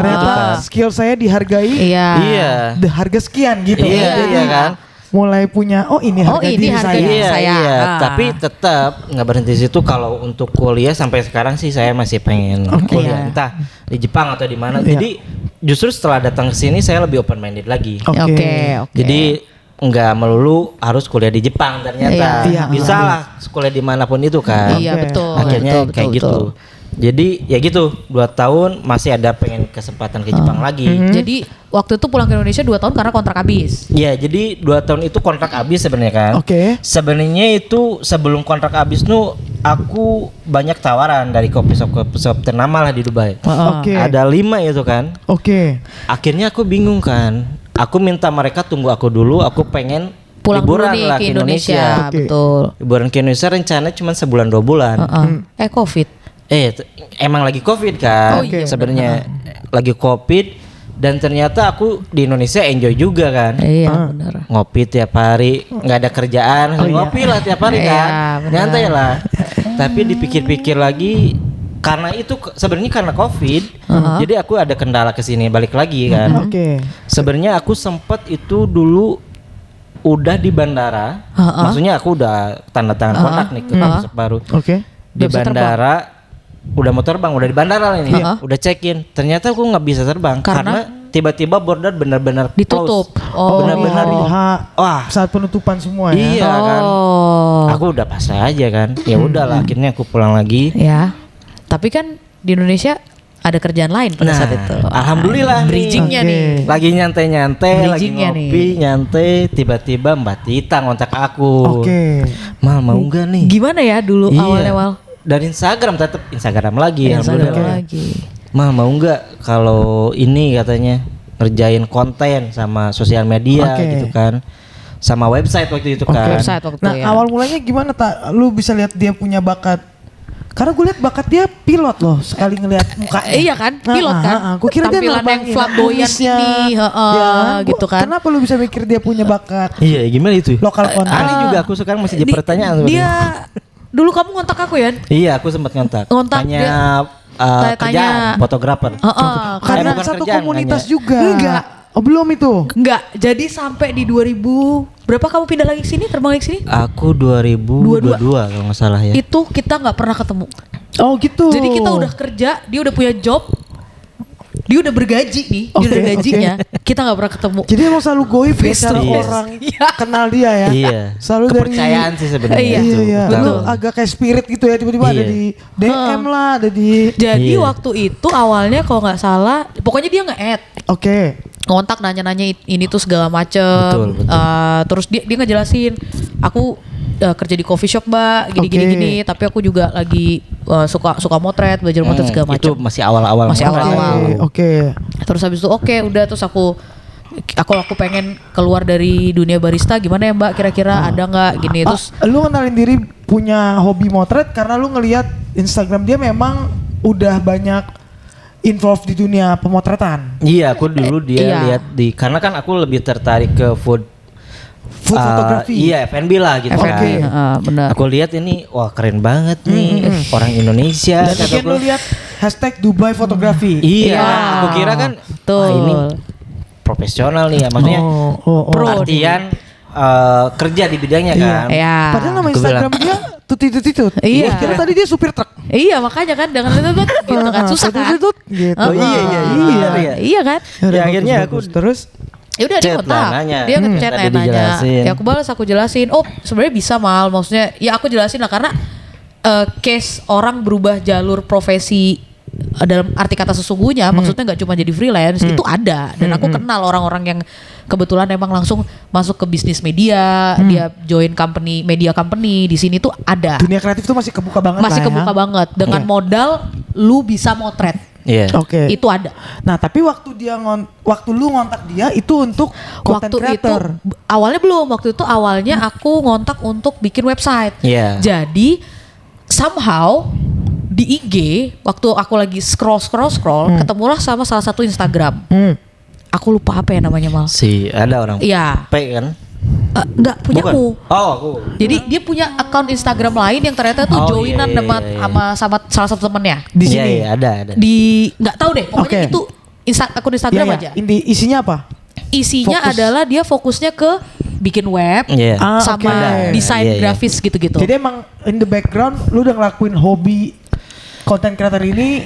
Ternyata skill saya dihargai. Iya. Harga sekian gitu. Iya kan. Mulai punya harga diri saya. Iya. Tapi tetap nggak berhenti situ. Kalau untuk kuliah sampai sekarang sih saya masih pengen kuliah entah di Jepang atau di mana. Jadi justru setelah datang ke sini saya lebih open minded lagi. Jadi nggak melulu harus kuliah di Jepang ternyata. Bisa lah kuliah dimanapun itu kan. Iya betul. Akhirnya kayak gitu. Jadi ya gitu 2 tahun masih ada pengen kesempatan ke Jepang lagi. Jadi waktu itu pulang ke Indonesia 2 tahun karena kontrak habis. Iya, jadi 2 tahun itu kontrak habis sebenarnya kan. Sebenarnya itu sebelum kontrak habis tuh aku banyak tawaran dari kopi shop ternama lah di Dubai. Ada 5 itu kan. Akhirnya aku bingung kan. Aku minta mereka tunggu aku dulu. Aku pengen pulang liburan dulu nih lah ke Indonesia. Betul. Liburan ke Indonesia rencananya cuma sebulan 2 bulan. Covid. Emang lagi Covid kan. Sebenarnya lagi Covid. Dan ternyata aku di Indonesia enjoy juga kan. Benar. Ngopi tiap hari, nggak ada kerjaan, ngopi lah tiap hari kan. Nyantai lah. Tapi dipikir-pikir lagi, karena itu sebenarnya karena Covid, jadi aku ada kendala ke sini balik lagi kan. Sebenarnya aku sempat itu dulu udah di bandara, maksudnya aku udah tanda tangan kontrak nih ke Pusat Baru. Di bandara udah mau terbang, udah di bandara ini, udah check-in. Ternyata aku nggak bisa terbang karena tiba-tiba border benar-benar ditutup. Benar-benar saat penutupan semua ya. Iya kan. Aku udah pasrah aja kan. Ya udahlah, akhirnya aku pulang lagi. Ya. Tapi kan di Indonesia ada kerjaan lain pada saat itu. Alhamdulillah bridgingnya nih. Lagi nyantai-nyantai, lagi ngopi, nyantai, tiba-tiba Mbak Tita ngontak aku. Mal mau nggak nih? Gimana ya dulu awalnya Mal? Dari Instagram, tetap Instagram lagi. Alhamdulillah. Mal mau nggak kalau ini katanya ngerjain konten sama sosial media gitu kan, sama website waktu itu kan. Awal mulanya gimana lu bisa lihat dia punya bakat? Karena gue lihat bakat dia pilot loh, sekali ngelihat mukanya. Iya kan, pilot kan. Gue kira dia tampilan yang flamboyan ini, gitu kan. Kenapa lu bisa mikir dia punya bakat? Iya, gimana itu? Lokal konten. Aneh juga aku sekarang masih jadi pertanyaan. Dia dulu kamu ngontak aku ya? Iya, aku sempat ngontak. Tanya kerjaan fotografer. Karena satu komunitas juga. Enggak. Belum itu. Enggak. Jadi sampai di 2000 berapa kamu pindah lagi ke sini, terbang lagi ke sini? Aku 2022 kalau nggak salah ya. Itu kita nggak pernah ketemu. Oh gitu. Jadi kita udah kerja, dia udah punya job, dia udah bergaji nih, dia udah gajinya. Kita nggak pernah ketemu. Jadi emang selalu goib ya cara orang kenal dia ya. Iya. Selalu kepercayaan sih sebenarnya. Iya. itu. Iya. Betul. Lu agak kayak spirit gitu ya, tiba-tiba ada di DM lah, ada di. Jadi Iya. waktu itu awalnya kalau nggak salah, pokoknya dia nge-add. Oke. Ngontak nanya-nanya ini tuh segala macem. Betul. Terus dia ngejelasin, aku kerja di coffee shop mbak, gini-gini, tapi aku juga lagi suka motret, belajar motret segala macam. Itu masih awal-awal. Masih awal-awal. Oke. Terus habis itu udah terus aku pengen keluar dari dunia barista, gimana ya mbak, kira-kira ada nggak gini. Terus Lu kenalin diri punya hobi motret karena lu ngelihat Instagram dia memang udah banyak involved di dunia pemotretan. Iya, aku dulu dia lihat karena kan aku lebih tertarik ke food fotografi. Iya, F&B lah gitu Oke. kan. Benar. Aku lihat ini wah keren banget nih orang Indonesia. Dan mungkin lu lihat hashtag Dubai fotografi. Iya, Iya. aku kira kan Betul. wah ini profesional nih ya, maksudnya Pro artian kerja di bidangnya Iya. kan. Iya. Padahal nama Aku Instagram dia tutitut. Iya. Gua kira tadi dia supir truk. Iya makanya kan dengan itu gitu kan susah kan. Tutitut gitu. Iya. Iya kan. Ya, akhirnya aku terus Ya udah dia chat kontak. lah, nanya. Dia ngechat Tadi nanya. dijelasin. Ya aku balas, aku jelasin. Oh, sebenarnya bisa Mal. Maksudnya ya aku jelasin lah karena case orang berubah jalur profesi dalam arti kata sesungguhnya maksudnya nggak cuma jadi freelance itu ada, dan aku kenal orang-orang yang kebetulan emang langsung masuk ke bisnis media, dia join media company di sini tuh ada. dunia kreatif tuh masih kebuka banget Masih lah ya. kebuka banget dengan Iya. modal lu bisa motret. Iya. Oke. Itu ada. Nah, tapi waktu lu ngontak dia itu untuk content Waktu creator. itu awalnya belum. Waktu itu awalnya aku ngontak untuk bikin website. Iya. Jadi somehow di IG waktu aku lagi scroll ketemulah sama salah satu Instagram. Aku lupa apa ya namanya Mal. Ada orang Iya. P kan? Enggak punya Bukan. aku. Oh, aku. Jadi dia punya akun Instagram lain yang ternyata tuh Oh, joinan iya, iya. sama salah satu temennya. Di Iya, sini. iya, ada. Di nggak tahu deh. Pokoknya Oke. itu akun Instagram Iya, aja. iya. Isinya apa? Isinya Fokus. adalah dia fokusnya ke bikin web Iya. sama oke. desain Iya, iya. grafis gitu-gitu. Jadi emang in the background lu udah ngelakuin hobi content creator ini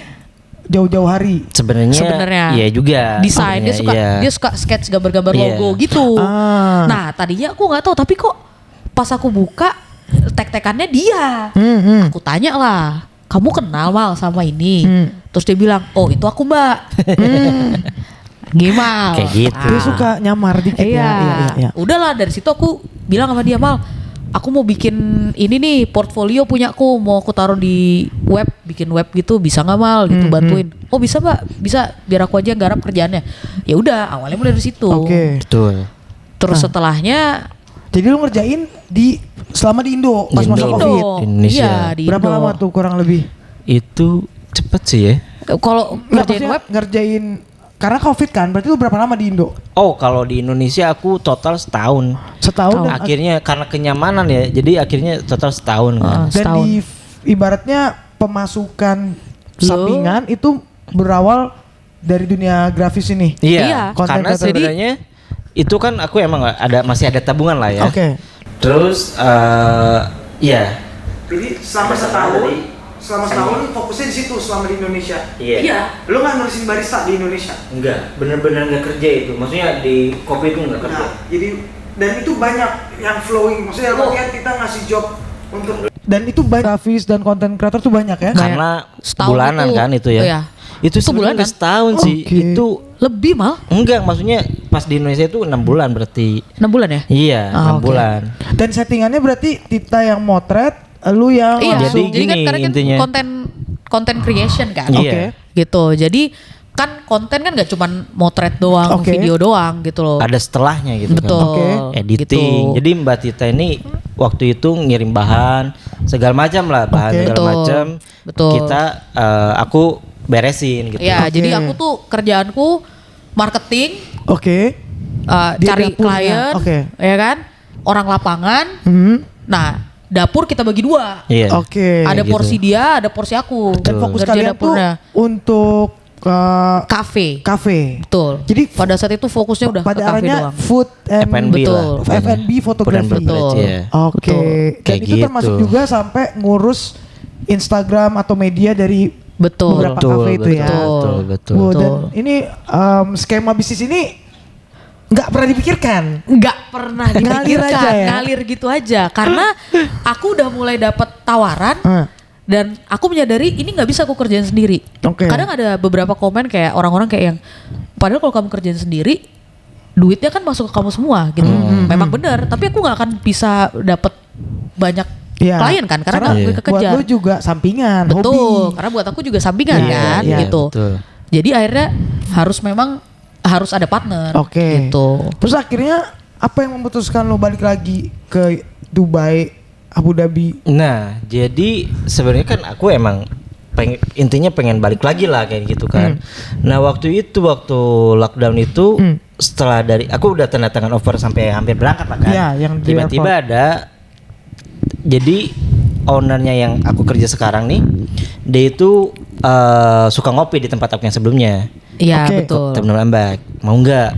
jauh-jauh hari. Sebenarnya. iya juga. Desain Sebenarnya, dia suka sketch gambar-gambar Iya. logo gitu. Ah. Nah tadinya aku nggak tahu, tapi kok pas aku buka tek-tekannya dia. Aku tanya lah, kamu kenal Mal sama ini? Terus dia bilang, oh itu aku mbak. Gimana? Kayak gitu. Dia suka nyamar dikit Iya. ya. Udahlah dari situ aku bilang sama dia, Mal, aku mau bikin ini nih portfolio punyaku, mau aku taruh di web, bikin web gitu, bisa nggak Mal? Gitu bantuin. Oh bisa mbak, bisa, biar aku aja yang garap kerjaannya. Ya udah, awalnya mulai dari situ. Oke. Betul. Terus setelahnya Jadi lu ngerjain selama di Indo pas Di masa Indo. Covid. Indonesia. Iya di Berapa Indo. lama tuh kurang lebih? Itu cepet sih ya. Kalau Nggak, ngerjain maksudnya web, ngerjain karena Covid kan, berarti lu berapa lama di Indo? Oh, kalau di Indonesia aku total setahun. Setahun dan, Akhirnya karena kenyamanan ya, jadi akhirnya total setahun kan. dan setahun. ibaratnya pemasukan sampingan itu berawal dari dunia grafis ini. Iya. Karena Content creator. sebenarnya itu kan aku emang masih ada tabungan lah ya. Oke. Terus ya. Jadi selama setahun lu fokusnya di situ selama di Indonesia. Iya. Lu nggak nulisin barista di Indonesia. Enggak, bener-bener nggak kerja itu. Maksudnya di kopi itu nggak kerja. Nah, jadi dan itu banyak yang flowing. Maksudnya artinya kita ngasih job untuk dan itu banyak grafis dan content creator tuh banyak ya. Karena Setahun bulanan itu, kan itu ya. iya. Itu Itu sebenarnya bulanan. nggak setahun sih. Oke. Itu lebih Mal, enggak, maksudnya pas di Indonesia itu 6 bulan berarti. 6 bulan ya? Iya, Ah, 6 oke. bulan. Dan settingannya berarti Tita yang motret, lu yang Iya, langsung. Jadi kan gini karena kan intinya. konten creation kan. Iya. Oke. Gitu. Jadi kan konten kan gak cuman motret doang, Oke. video doang gitu loh. Ada setelahnya gitu Betul. kan. Oke. Editing. Gitu. Jadi Mbak Tita ini waktu itu ngirim bahan segala macam lah, bahan Oke. segala Betul. macam. Betul. Kita aku beresin gitu. Ya, Oke. jadi aku tuh kerjaanku marketing, Oke. Dia cari dapurnya. klien, Oke. ya kan, orang lapangan. Nah, dapur kita bagi dua. Iya. Oke. Ada gitu. porsi dia, ada porsi aku. Dan fokus Kerja kalian tuh dapurnya. untuk Kafe. kafe. Betul. Jadi pada saat itu fokusnya udah pada ke kafe arahnya doang. food and F&B Betul. lah. F&B fotografi. Betul. Iya. Oke. Betul. Dan Kayak itu termasuk gitu. juga sampai ngurus Instagram atau media dari beberapa kafe itu ya. Betul. Dan ini skema bisnis ini nggak pernah dipikirkan. Nggak pernah Ngalir dipikirkan, aja ya? ngalir gitu aja. Karena aku udah mulai dapat tawaran dan aku menyadari ini nggak bisa aku kerjain sendiri. Oke. Kadang ada beberapa komen kayak orang-orang kayak yang, padahal kalau kamu kerjain sendiri, duitnya kan masuk ke kamu semua gitu. Memang benar, tapi aku nggak akan bisa dapat banyak klien kan, karena gue buat kekejar. lu juga sampingan, Betul, hobi. karena buat aku juga sampingan kan, gitu. Betul. Jadi akhirnya harus ada partner. Oke. Gitu. Terus akhirnya apa yang memutuskan lo balik lagi ke Dubai, Abu Dhabi? Nah, jadi sebenarnya kan aku emang intinya pengen balik lagi lah kayak gitu kan. Nah, waktu lockdown itu setelah dari aku udah tanda tangan offer sampai hampir berangkat lah kan. Iya, yang di tiba-tiba airport. ada, jadi ownernya yang aku kerja sekarang nih, dia itu suka ngopi di tempat aku yang sebelumnya. Iya, Oke. betul. Terminal Ambak, mau nggak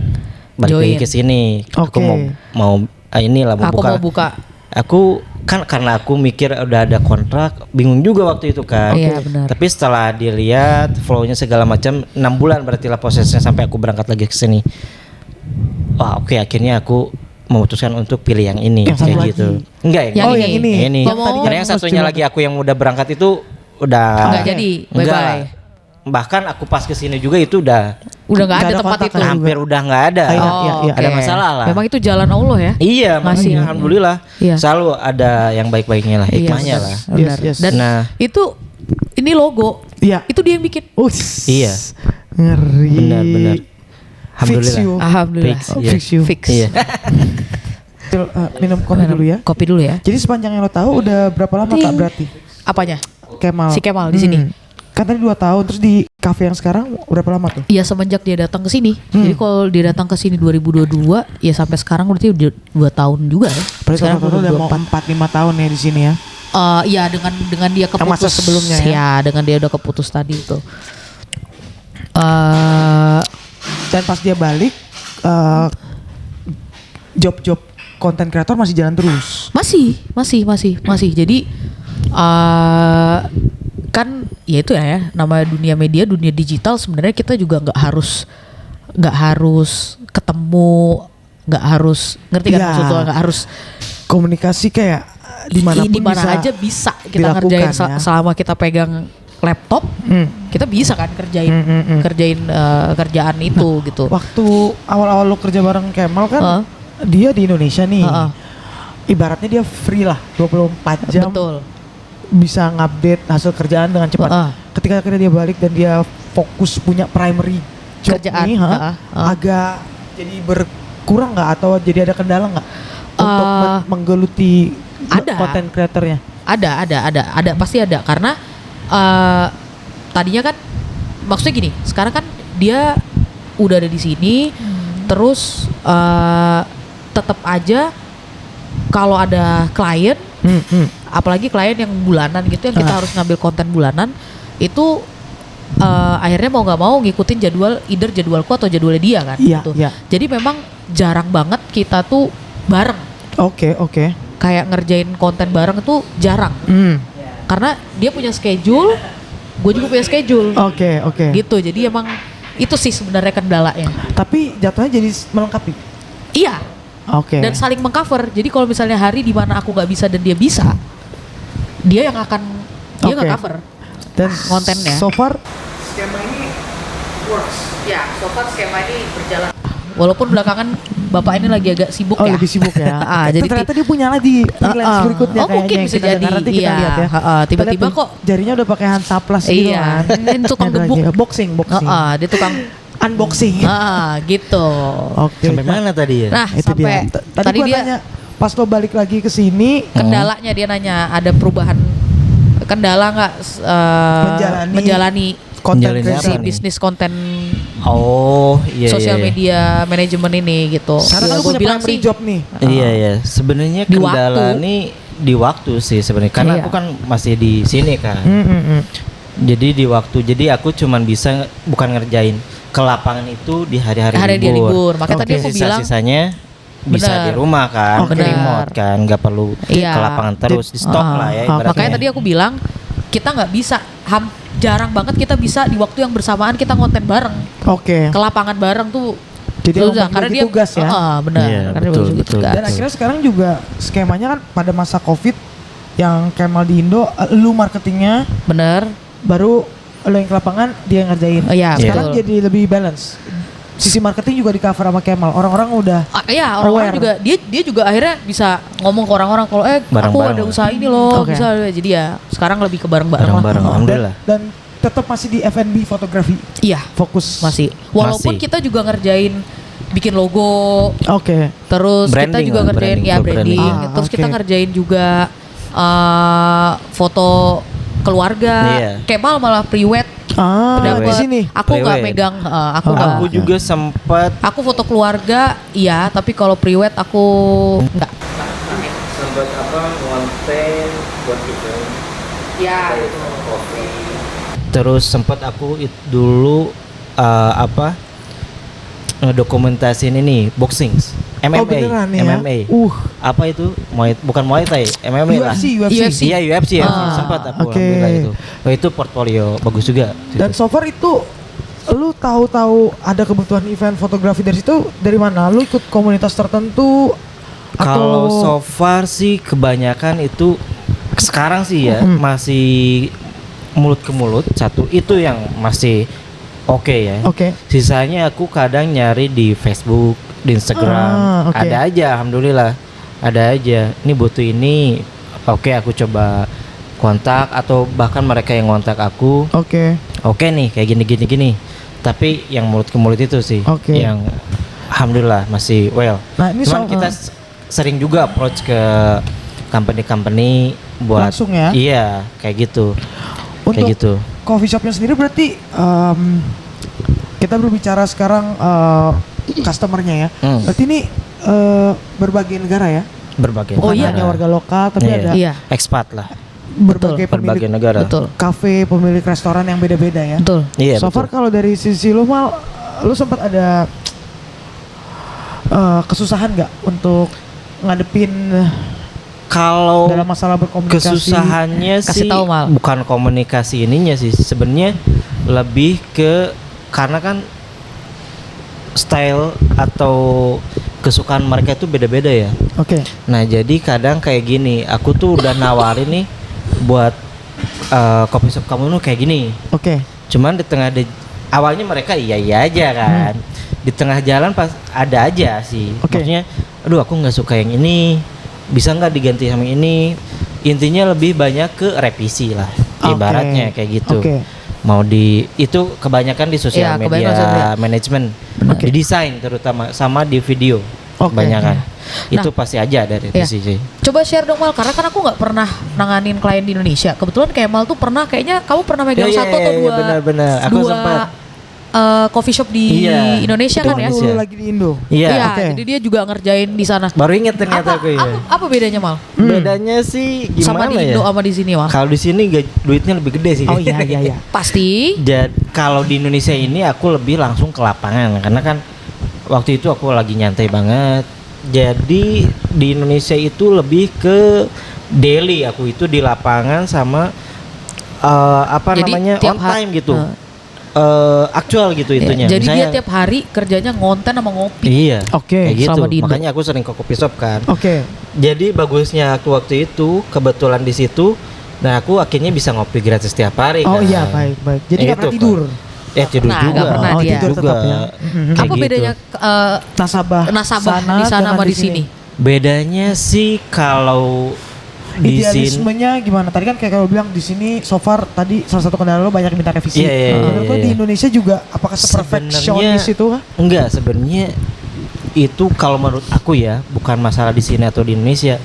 balik Join. lagi ke sini? Aku Oke. mau inilah mau Aku buka. mau buka. Aku kan karena aku mikir udah ada kontrak, bingung juga waktu itu kan. Iya, benar. Tapi setelah dilihat flow-nya segala macam, 6 bulan berarti lah prosesnya sampai aku berangkat lagi ke sini. Wah, oke, akhirnya aku memutuskan untuk pilih yang ini Yang satu kayak lagi. gitu. Enggak yang, Yang ini. ini. Yang ini. Yang tadi Karena yang satunya lagi aku yang udah berangkat itu udah Nggak jadi, Enggak bye-bye. lah. Bahkan aku pas ke sini juga itu udah Udah nggak Nggak ada ada tempat kontak itu. kan? hampir udah nggak ada. Iya, iya. Ada masalah lah. Memang itu jalan Allah ya. Iya, Masih. makanya alhamdulillah Iya. selalu ada yang baik-baiknya lah, hikmahnya benar, lah. benar. Yes, yes. Dan Nah. itu ini logo. Iya. Itu dia yang bikin. Iya. Ngeri. Benar. Fix Alhamdulillah. you. Alhamdulillah. Fix, Oh, iya. fix you. Fix. Iya. Minum kopi dulu ya. Kopi dulu ya. Jadi sepanjang yang lo tahu udah berapa lama Kak berarti? Apanya? Kemal. Si Kemal di sini. Kan tadi 2 tahun, terus di kafe yang sekarang berapa lama tuh? Iya, semenjak dia datang ke sini. Jadi kalau dia datang ke sini 2022, ya sampai sekarang berarti udah 2 tahun juga ya. Berarti Sekarang total udah mau 4-5 tahun ya di sini ya. Iya, dengan dia keputus masa sebelumnya ya? Ya, dengan dia udah keputus tadi itu. Dan pas dia balik, job-job konten kreator masih jalan terus. Masih. Jadi kan ya itu ya, nama dunia media, dunia digital sebenarnya kita juga nggak harus ketemu, nggak harus ngerti kan Iya. maksud lo, nggak harus Komunikasi kayak dimanapun di mana bisa aja bisa kita dilakukan ngerjain ya. selama kita pegang laptop, kita bisa kan kerjain kerjaan itu gitu. Waktu awal-awal lo kerja bareng Kemal kan, Heeh. dia di Indonesia nih. Heeh. Ibaratnya dia free lah, 24 jam. Betul. Bisa ngupdate hasil kerjaan dengan cepat. Heeh. Ketika akhirnya dia balik dan dia fokus punya primary job Kerjaan, nih, heeh. agak jadi berkurang nggak atau jadi ada kendala nggak untuk menggeluti ada. konten kreatornya? Ada pasti ada karena tadinya kan maksudnya gini, sekarang kan dia udah ada di sini, terus tetap aja kalau ada klien, apalagi klien yang bulanan gitu yang kita harus ngambil konten bulanan itu akhirnya mau nggak mau ngikutin either jadwalku atau jadwalnya dia kan Iya, gitu. iya. Jadi memang jarang banget kita tuh bareng, Oke. kayak ngerjain konten bareng itu jarang. Karena dia punya schedule, gue juga punya schedule. Oke. Gitu. Jadi emang itu sih sebenarnya kendalanya. Tapi jatuhnya jadi melengkapi. Iya. Oke. Dan saling mengcover. Jadi kalau misalnya hari di mana aku nggak bisa dan dia bisa, dia yang akan Oke. nge-cover Dan kontennya. so far Skema ini works. Ya, so far skema ini berjalan. Walaupun belakangan bapak ini lagi agak sibuk ya. lebih sibuk ya. Jadi ternyata dia punya lagi freelance berikutnya oh, mungkin kayaknya bisa yang kita jadi. dengar, nanti kita Iya. lihat ya. Tiba-tiba Kita lihat kok. jarinya udah pakai Hansaplast gitu Iya. kan. Ini tukang Ada gebuk. lagi, boxing. Dia tukang Unboxing. gitu. Oke. Sampai mana tadi ya? Nah, Itu sampai dia. Tadi tadi gua dia tanya pas lo balik lagi ke sini kendalanya dia nanya ada perubahan kendala nggak menjalani konten Menjalani kreator. si apa nih? bisnis konten Oh, iya. sosial iya. media manajemen ini gitu. Sekarang kan Ya, lo gua punya bilang primary sih, job nih. Iya. Sebenarnya Di kendala waktu. nih di waktu sih sebenarnya karena Iya. aku kan masih di sini kan. Jadi di waktu. Jadi aku cuman bisa bukan ngerjain ke lapangan itu di hari-hari hari dia libur. Makanya tadi aku bilang sisanya bisa Benar. di rumah kan, Oke. ke remote kan, nggak perlu Iya. ke lapangan terus di stok lah ya. ibaratnya. makanya tadi aku bilang kita nggak bisa, jarang banget kita bisa di waktu yang bersamaan kita konten bareng. Oke. Ke lapangan bareng tuh. Jadi emang karena bagi dia tugas ya. Benar. Iya, Karena betul, dia bagi betul. tugas. Dan akhirnya sekarang juga skemanya kan pada masa Covid yang Kemal di Indo, lu marketingnya, Bener. baru lu yang ke lapangan, dia yang ngerjain. Oh, iya, Sekarang betul. jadi lebih balance. Sisi marketing juga di cover sama Kemal. Orang-orang udah Iya, orang-orang aware. juga dia juga akhirnya bisa ngomong ke orang-orang kalau aku Bareng-bareng ada lah. usaha ini loh, Oke. bisa. Jadi ya sekarang lebih ke bareng-bareng lah. Bareng-bareng, alhamdulillah. Dan tetap masih di F&B fotografi. Iya, Fokus. masih. Walaupun Masih. kita juga ngerjain bikin logo, Oke. terus kita Branding juga lah, ngerjain branding, ya full branding, branding. terus Oke. kita ngerjain juga foto keluarga. Iya. Kemal malah pre-wed. Di Dapet. sini. Aku nggak Pre-wed. megang, aku nggak. Aku juga sempat Aku foto keluarga, iya, tapi kalau pre-wed aku nggak. sempat konten buat event. Ya. Terus sempat aku dulu ngedokumentasin ini boxing, MMA, Oh beneran ya? MMA. Apa itu? Bukan Muay Thai, MMA lah. UFC. Iya UFC ya, Ah, sempat aku oke. alhamdulillah itu. Oh, itu portfolio bagus juga. Dan so far itu lu tahu-tahu ada kebutuhan event fotografi dari situ dari mana? Lu ikut komunitas tertentu Kalau atau so far sih kebanyakan itu sekarang sih ya masih mulut ke mulut satu itu yang masih oke ya. Oke. Sisanya aku kadang nyari di Facebook, di Instagram. Oke. Ada aja alhamdulillah. Ada aja. Ini butuh ini. Oke, aku coba kontak atau bahkan mereka yang kontak aku. Oke. Oke nih kayak gini. Tapi yang mulut ke mulut itu sih Oke. yang alhamdulillah masih well. Nah, ini Cuman kita sering juga approach ke company-company buat Langsung ya? Iya, kayak gitu. Untuk Kayak gitu. coffee shopnya sendiri berarti kita berbicara sekarang customernya ya. Berarti ini berbagai negara ya? Berbagai Bukan Oh, iya. hanya warga lokal tapi Iya. ada Iya, expat lah. berbagai Berbagai pemilik negara. betul. kafe, pemilik restoran yang beda-beda ya. Betul. Iya, So far betul. kalau dari sisi lu Mal, lu sempat ada kesusahan nggak untuk ngadepin Kalau dalam masalah berkomunikasi? kesusahannya Kasih sih tahu, Mal. bukan komunikasi ininya sih. Sebenarnya lebih ke karena kan style atau kesukaan mereka itu beda-beda ya. Oke. Nah, jadi kadang kayak gini, aku tuh udah nawarin nih buat coffee shop kamu tuh kayak gini. Oke. Cuman di tengah awalnya mereka iya aja kan. Di tengah jalan pas ada aja sih. Oke. Maksudnya, aduh aku nggak suka yang ini. Bisa nggak diganti sama ini? Intinya lebih banyak ke revisi lah. Oke. Ibaratnya kayak gitu. Oke. Mau itu kebanyakan di sosial Iya, kebanyakan sosial media media. manajemen, di desain terutama sama di video. Oke. Kebanyakan. Itu Nah. pasti aja dari Iya. sisi. Coba share dong Mal, karena kan aku nggak pernah nanganin klien di Indonesia. Kebetulan Kemal tuh pernah, kayaknya kamu pernah megang Iya, satu atau iya, dua, benar-benar. Aku dua sempat. coffee shop di Iya, Indonesia Itu kan ya? waktu Indonesia. lu lagi di Indo. Iya. Oke. Jadi dia juga ngerjain di sana. Baru inget ternyata aku ya. Apa bedanya Mal? Bedanya sih Sama gimana di ya? Indo sama di sini Mal? Kalau di sini duitnya lebih gede sih. Oh iya iya iya. Pasti. Dan kalau di Indonesia ini aku lebih langsung ke lapangan karena kan waktu itu aku lagi nyantai banget. Jadi di Indonesia itu lebih ke daily, aku itu di lapangan sama Jadi namanya tiap on time gitu. Aktual gitu Ya, itunya. jadi dia Misalnya- tiap hari kerjanya ngonten sama ngopi. Iya. Oke. Kayak gitu. Selama di Indo. Makanya aku sering ke kopi shop kan. Oke. Jadi bagusnya aku waktu itu kebetulan di situ, nah aku akhirnya bisa ngopi gratis tiap hari. Oh kan. iya baik. Jadi nggak Itu pernah kan. tidur. Tidur Nah, juga. nggak pernah Oh, dia. tidur juga. tetap ya. Kayak Apa gitu. bedanya Nasabah. nasabah di sana dengan sama di sini? Bedanya sih kalau di sini Idealismenya gimana? Tadi kan kayak kalau bilang di sini so far tadi salah satu kendala lo banyak minta revisi. Iya, iya, Menurut lo iya, di iya. Indonesia juga apakah seperfeksionis itu? enggak sebenarnya itu kalau menurut aku ya bukan masalah di sini atau di Indonesia,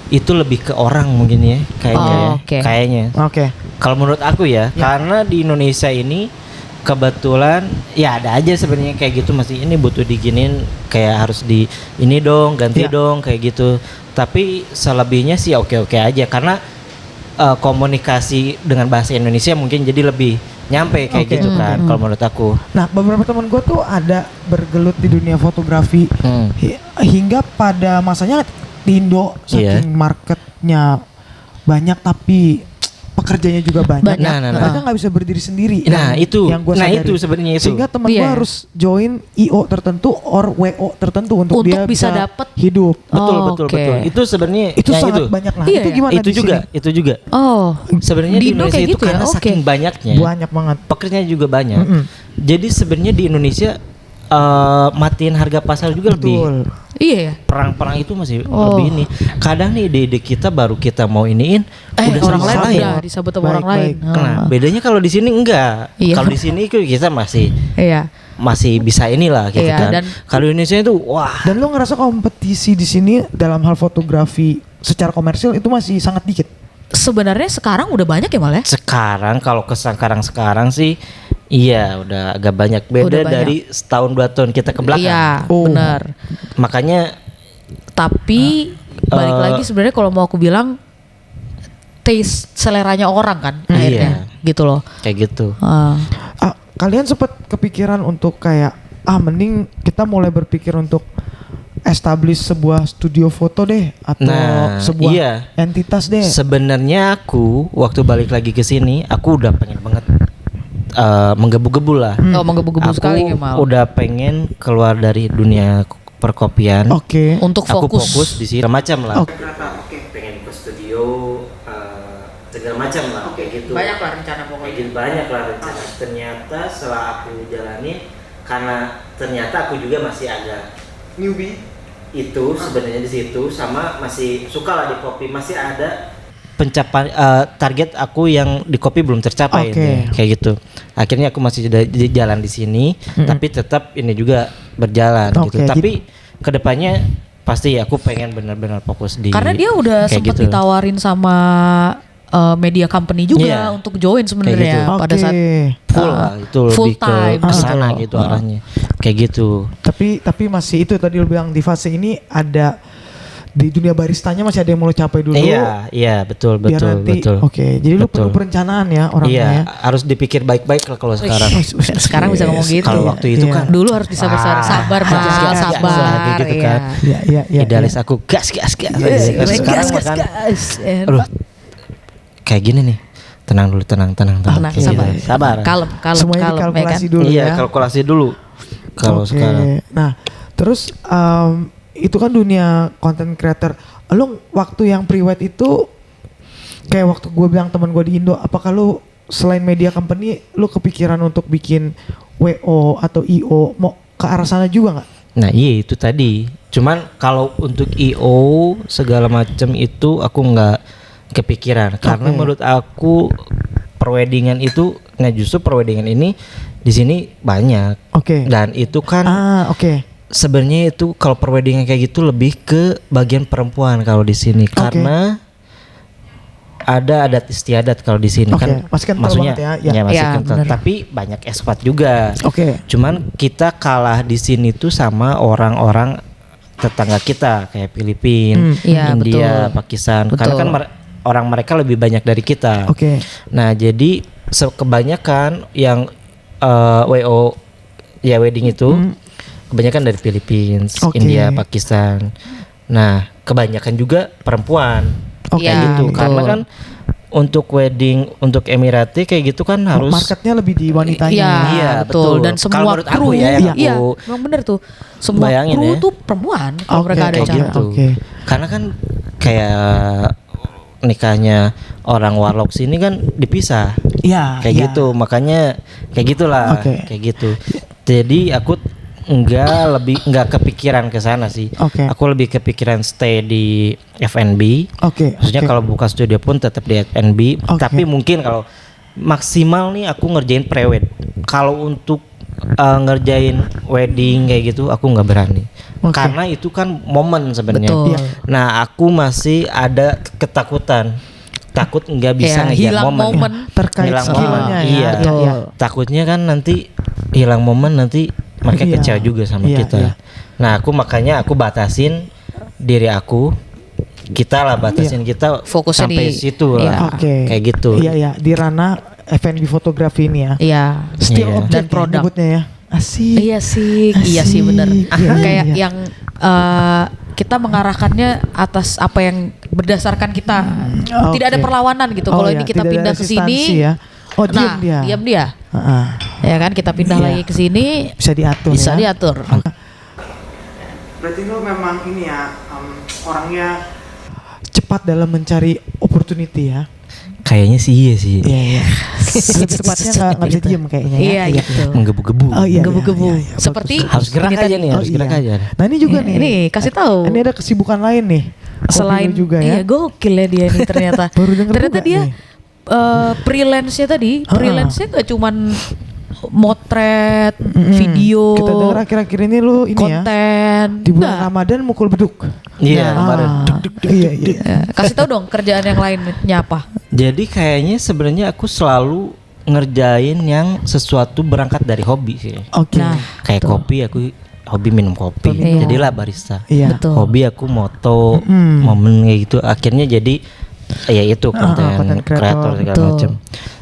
itu lebih ke orang mungkin ya kayaknya Oh, ya. oke. Kayaknya Oke. kalau menurut aku ya, karena di Indonesia ini kebetulan ya ada aja sebenarnya kayak gitu, masih ini butuh diginin kayak harus di ini dong ganti Ya. dong kayak gitu, tapi selebihnya sih oke-oke aja karena komunikasi dengan bahasa Indonesia mungkin jadi lebih nyampe kayak Oke. gitu kan kalau menurut aku. Nah beberapa teman gue tuh ada bergelut di dunia fotografi hingga pada masanya di Indo Iya. saking marketnya banyak tapi pekerjanya juga banyak. Banyak. Nah. Mereka nggak bisa berdiri sendiri. Nah, itu. yang gua Nah, sadari. itu sebenarnya itu. Sehingga teman gue harus join IO tertentu or WO tertentu untuk dia bisa dapat hidup. Betul. Itu sebenarnya Itu yang sangat banyak lah. Iya, Itu gimana itu di juga, sini? itu juga. Oh. Sebenarnya di Indo Indonesia kayak itu gitu ya? karena Oke. saking banyaknya. Banyak banget. Pekerjaannya juga banyak. Jadi sebenarnya di Indonesia matiin harga pasar juga lebih. Iya ya. Perang-perang itu masih lebih ini. Kadang nih ide kita baru kita mau iniin udah orang lain selesai. udah disebut sama orang lain. Nah, bedanya kalau di sini enggak. Iya. Kalau di sini kita masih Iya. bisa inilah gitu Iya, kan. dan- Kalau di Indonesia itu wah. Dan lo ngerasa kompetisi di sini dalam hal fotografi secara komersil itu masih sangat dikit? Sebenarnya sekarang udah banyak ya Mal ya? Sekarang kalau sekarang sih iya udah agak banyak beda Udah banyak. dari setahun 2 tahun kita ke belakang. Iya, Oh. benar. Makanya Tapi balik lagi sebenarnya kalau mau aku bilang taste seleranya orang kan akhirnya gitu loh. kayak gitu. Kalian sempat kepikiran untuk kayak mending kita mulai berpikir untuk establish sebuah studio foto deh atau Nah, sebuah iya. entitas deh. Sebenarnya aku waktu balik lagi ke sini aku udah pengen banget menggebu-gebu lah. Oh, menggebu-gebu Aku sekali ya Mal. udah pengen keluar dari dunia perkopian. Oke. Untuk Aku fokus. fokus di sini macam lah. Oke. Pengen ke studio segala macam lah kayak gitu. Banyak lah rencana Kayak pokoknya. gitu banyak lah rencana. Ternyata setelah aku jalanin karena ternyata aku juga masih agak Newbie. itu sebenarnya di situ sama masih suka lah di kopi, masih ada pencapaian target aku yang di kopi belum tercapai Oke. ini, kayak gitu. Akhirnya aku masih di jalan di sini, tapi tetap ini juga berjalan Oke, gitu. Tapi kedepannya pasti aku pengen benar-benar fokus di. Karena dia udah kayak sempat gitu. ditawarin sama media company juga Iya. untuk join sebenarnya gitu. pada saat full lah itu full lebih time ke sana gitu. gitu arahnya, kayak gitu. Tapi masih itu tadi lo bilang di fase ini ada di dunia baristanya masih ada yang mau lo capai dulu. Iya betul Biar nanti, betul. Oke, jadi lu Betul. perlu perencanaan ya orangnya Iya, ya. harus dipikir baik-baik lah kalau sekarang. Sekarang bisa ngomong gitu. Kalau waktu itu Iya. kan Dulu harus bisa besar, sabar Mal, gas, sabar. kayak gitu kan. Iya. Iya. Idealis aku gas. Sekarang makan aduh, kayak gini nih. Tenang dulu, tenang. Tenang, Kayak sabar. gitu. Sabar. Kalem, Semuanya ya kan? dikalkulasi dulu Iya, ya. kalkulasi dulu. Kalau Oke. sekarang. Nah, terus itu kan dunia content creator. Lu waktu yang pre-wed itu kayak waktu gue bilang teman gue di Indo, apakah lu selain media company lu kepikiran untuk bikin WO atau IO mau ke arah sana juga nggak? Nah, iya itu tadi. Cuman kalau untuk IO segala macam itu aku nggak kepikiran karena menurut aku perweddingan itu justru perweddingan ini di sini banyak. Oke. Dan itu kan Oke. sebenarnya itu kalau perweddingan kayak gitu lebih ke bagian perempuan kalau di sini karena ada adat istiadat kalau di sini Oke, kan masih kental maksudnya banget ya. masih Ya, kental bener. tapi banyak expat juga. Oke. Cuman kita kalah di sini tuh sama orang-orang tetangga kita kayak Filipina, Iya, India, betul. Pakistan Betul. karena kan orang mereka lebih banyak dari kita. Oke. Nah, jadi kebanyakan yang WO ya wedding itu kebanyakan dari Filipina, Oke. India, Pakistan. Nah, kebanyakan juga perempuan. Oke, Kayak gitu. betul. Karena kan untuk wedding untuk Emirati kayak gitu kan harus marketnya lebih di wanitanya. Iya, Iya, betul. betul. Dan Kalau semua menurut aku kru, ya, yang iya, aku memang bener tuh. Semua bayangin kru ya. tuh perempuan kalau Oke, mereka ada kayak acara. gitu. Oke. Karena kan kayak nikahnya orang warlock sini kan dipisah. Iya. Kayak iya. gitu, makanya kayak gitulah, Oke. kayak gitu. Jadi aku nggak kepikiran ke sana sih. Oke. Aku lebih kepikiran stay di F&B. Oke. Maksudnya oke. kalau buka studio pun tetap di F&B. Oke. Tapi mungkin kalau maksimal nih aku ngerjain pre-wed. Kalau untuk ngerjain wedding kayak gitu aku nggak berani. Oke. Karena itu kan momen sebenarnya. Betul. Iya. Nah, aku masih ada ketakutan. Takut nggak bisa Iya, ngejar hilang momen. terkait hilang skillnya momen. ya. Iya. Iya. Takutnya kan nanti hilang momen nanti mereka Iya. kecewa juga sama Iya, kita. iya. Nah, makanya aku batasin diri aku. Kita lah batasin kita Fokusnya sampai di- situ iya. lah. Oke. Kayak gitu. Iya ya, di ranah F&B fotografi ini ya. Iya. Still Iya. object Dan produk. nyebutnya ya. Asik. Iya sih, iya sih Asik. bener. Iya, Kayak iya. yang kita mengarahkannya atas apa yang berdasarkan kita. Tidak ada perlawanan gitu. Kalau ini kita pindah ke sini, ya. Oh, diam dia. Ya kan, kita pindah lagi ke sini, bisa diatur. Bisa ya? diatur. Berarti lo memang ini ya orangnya cepat dalam mencari opportunity ya. Kayaknya sih iya sih. Iya. Lebih tepatnya nggak bisa diem kayaknya. Iya gitu. Menggebu-gebu. Oh iya. Gebu-gebu. Iya. Seperti harus gerak ini aja tadi. nih, harus gerak aja. Nah ini juga nih. Ini kasih tahu. Ini ada kesibukan lain nih. Selain Kopi juga ya. iya gokil ya dia nih ternyata. Baru denger ternyata juga dia nih. Freelance-nya tadi, freelance-nya gak cuman motret, video, Kita dengar akhir-akhir ini lu ini konten. ya. Di bulan Ramadan mukul beduk. Iya, kemarin. Iya. Kasih tahu dong kerjaan yang lainnya apa? Jadi kayaknya sebenarnya aku selalu ngerjain yang sesuatu berangkat dari hobi sih. Oke. Nah, Kayak betul. kopi, aku hobi minum kopi. Iya. Jadilah barista. Iya. Betul. Hobi aku moto, momen kayak gitu. Akhirnya jadi ya itu konten kreator segala Betul. macam.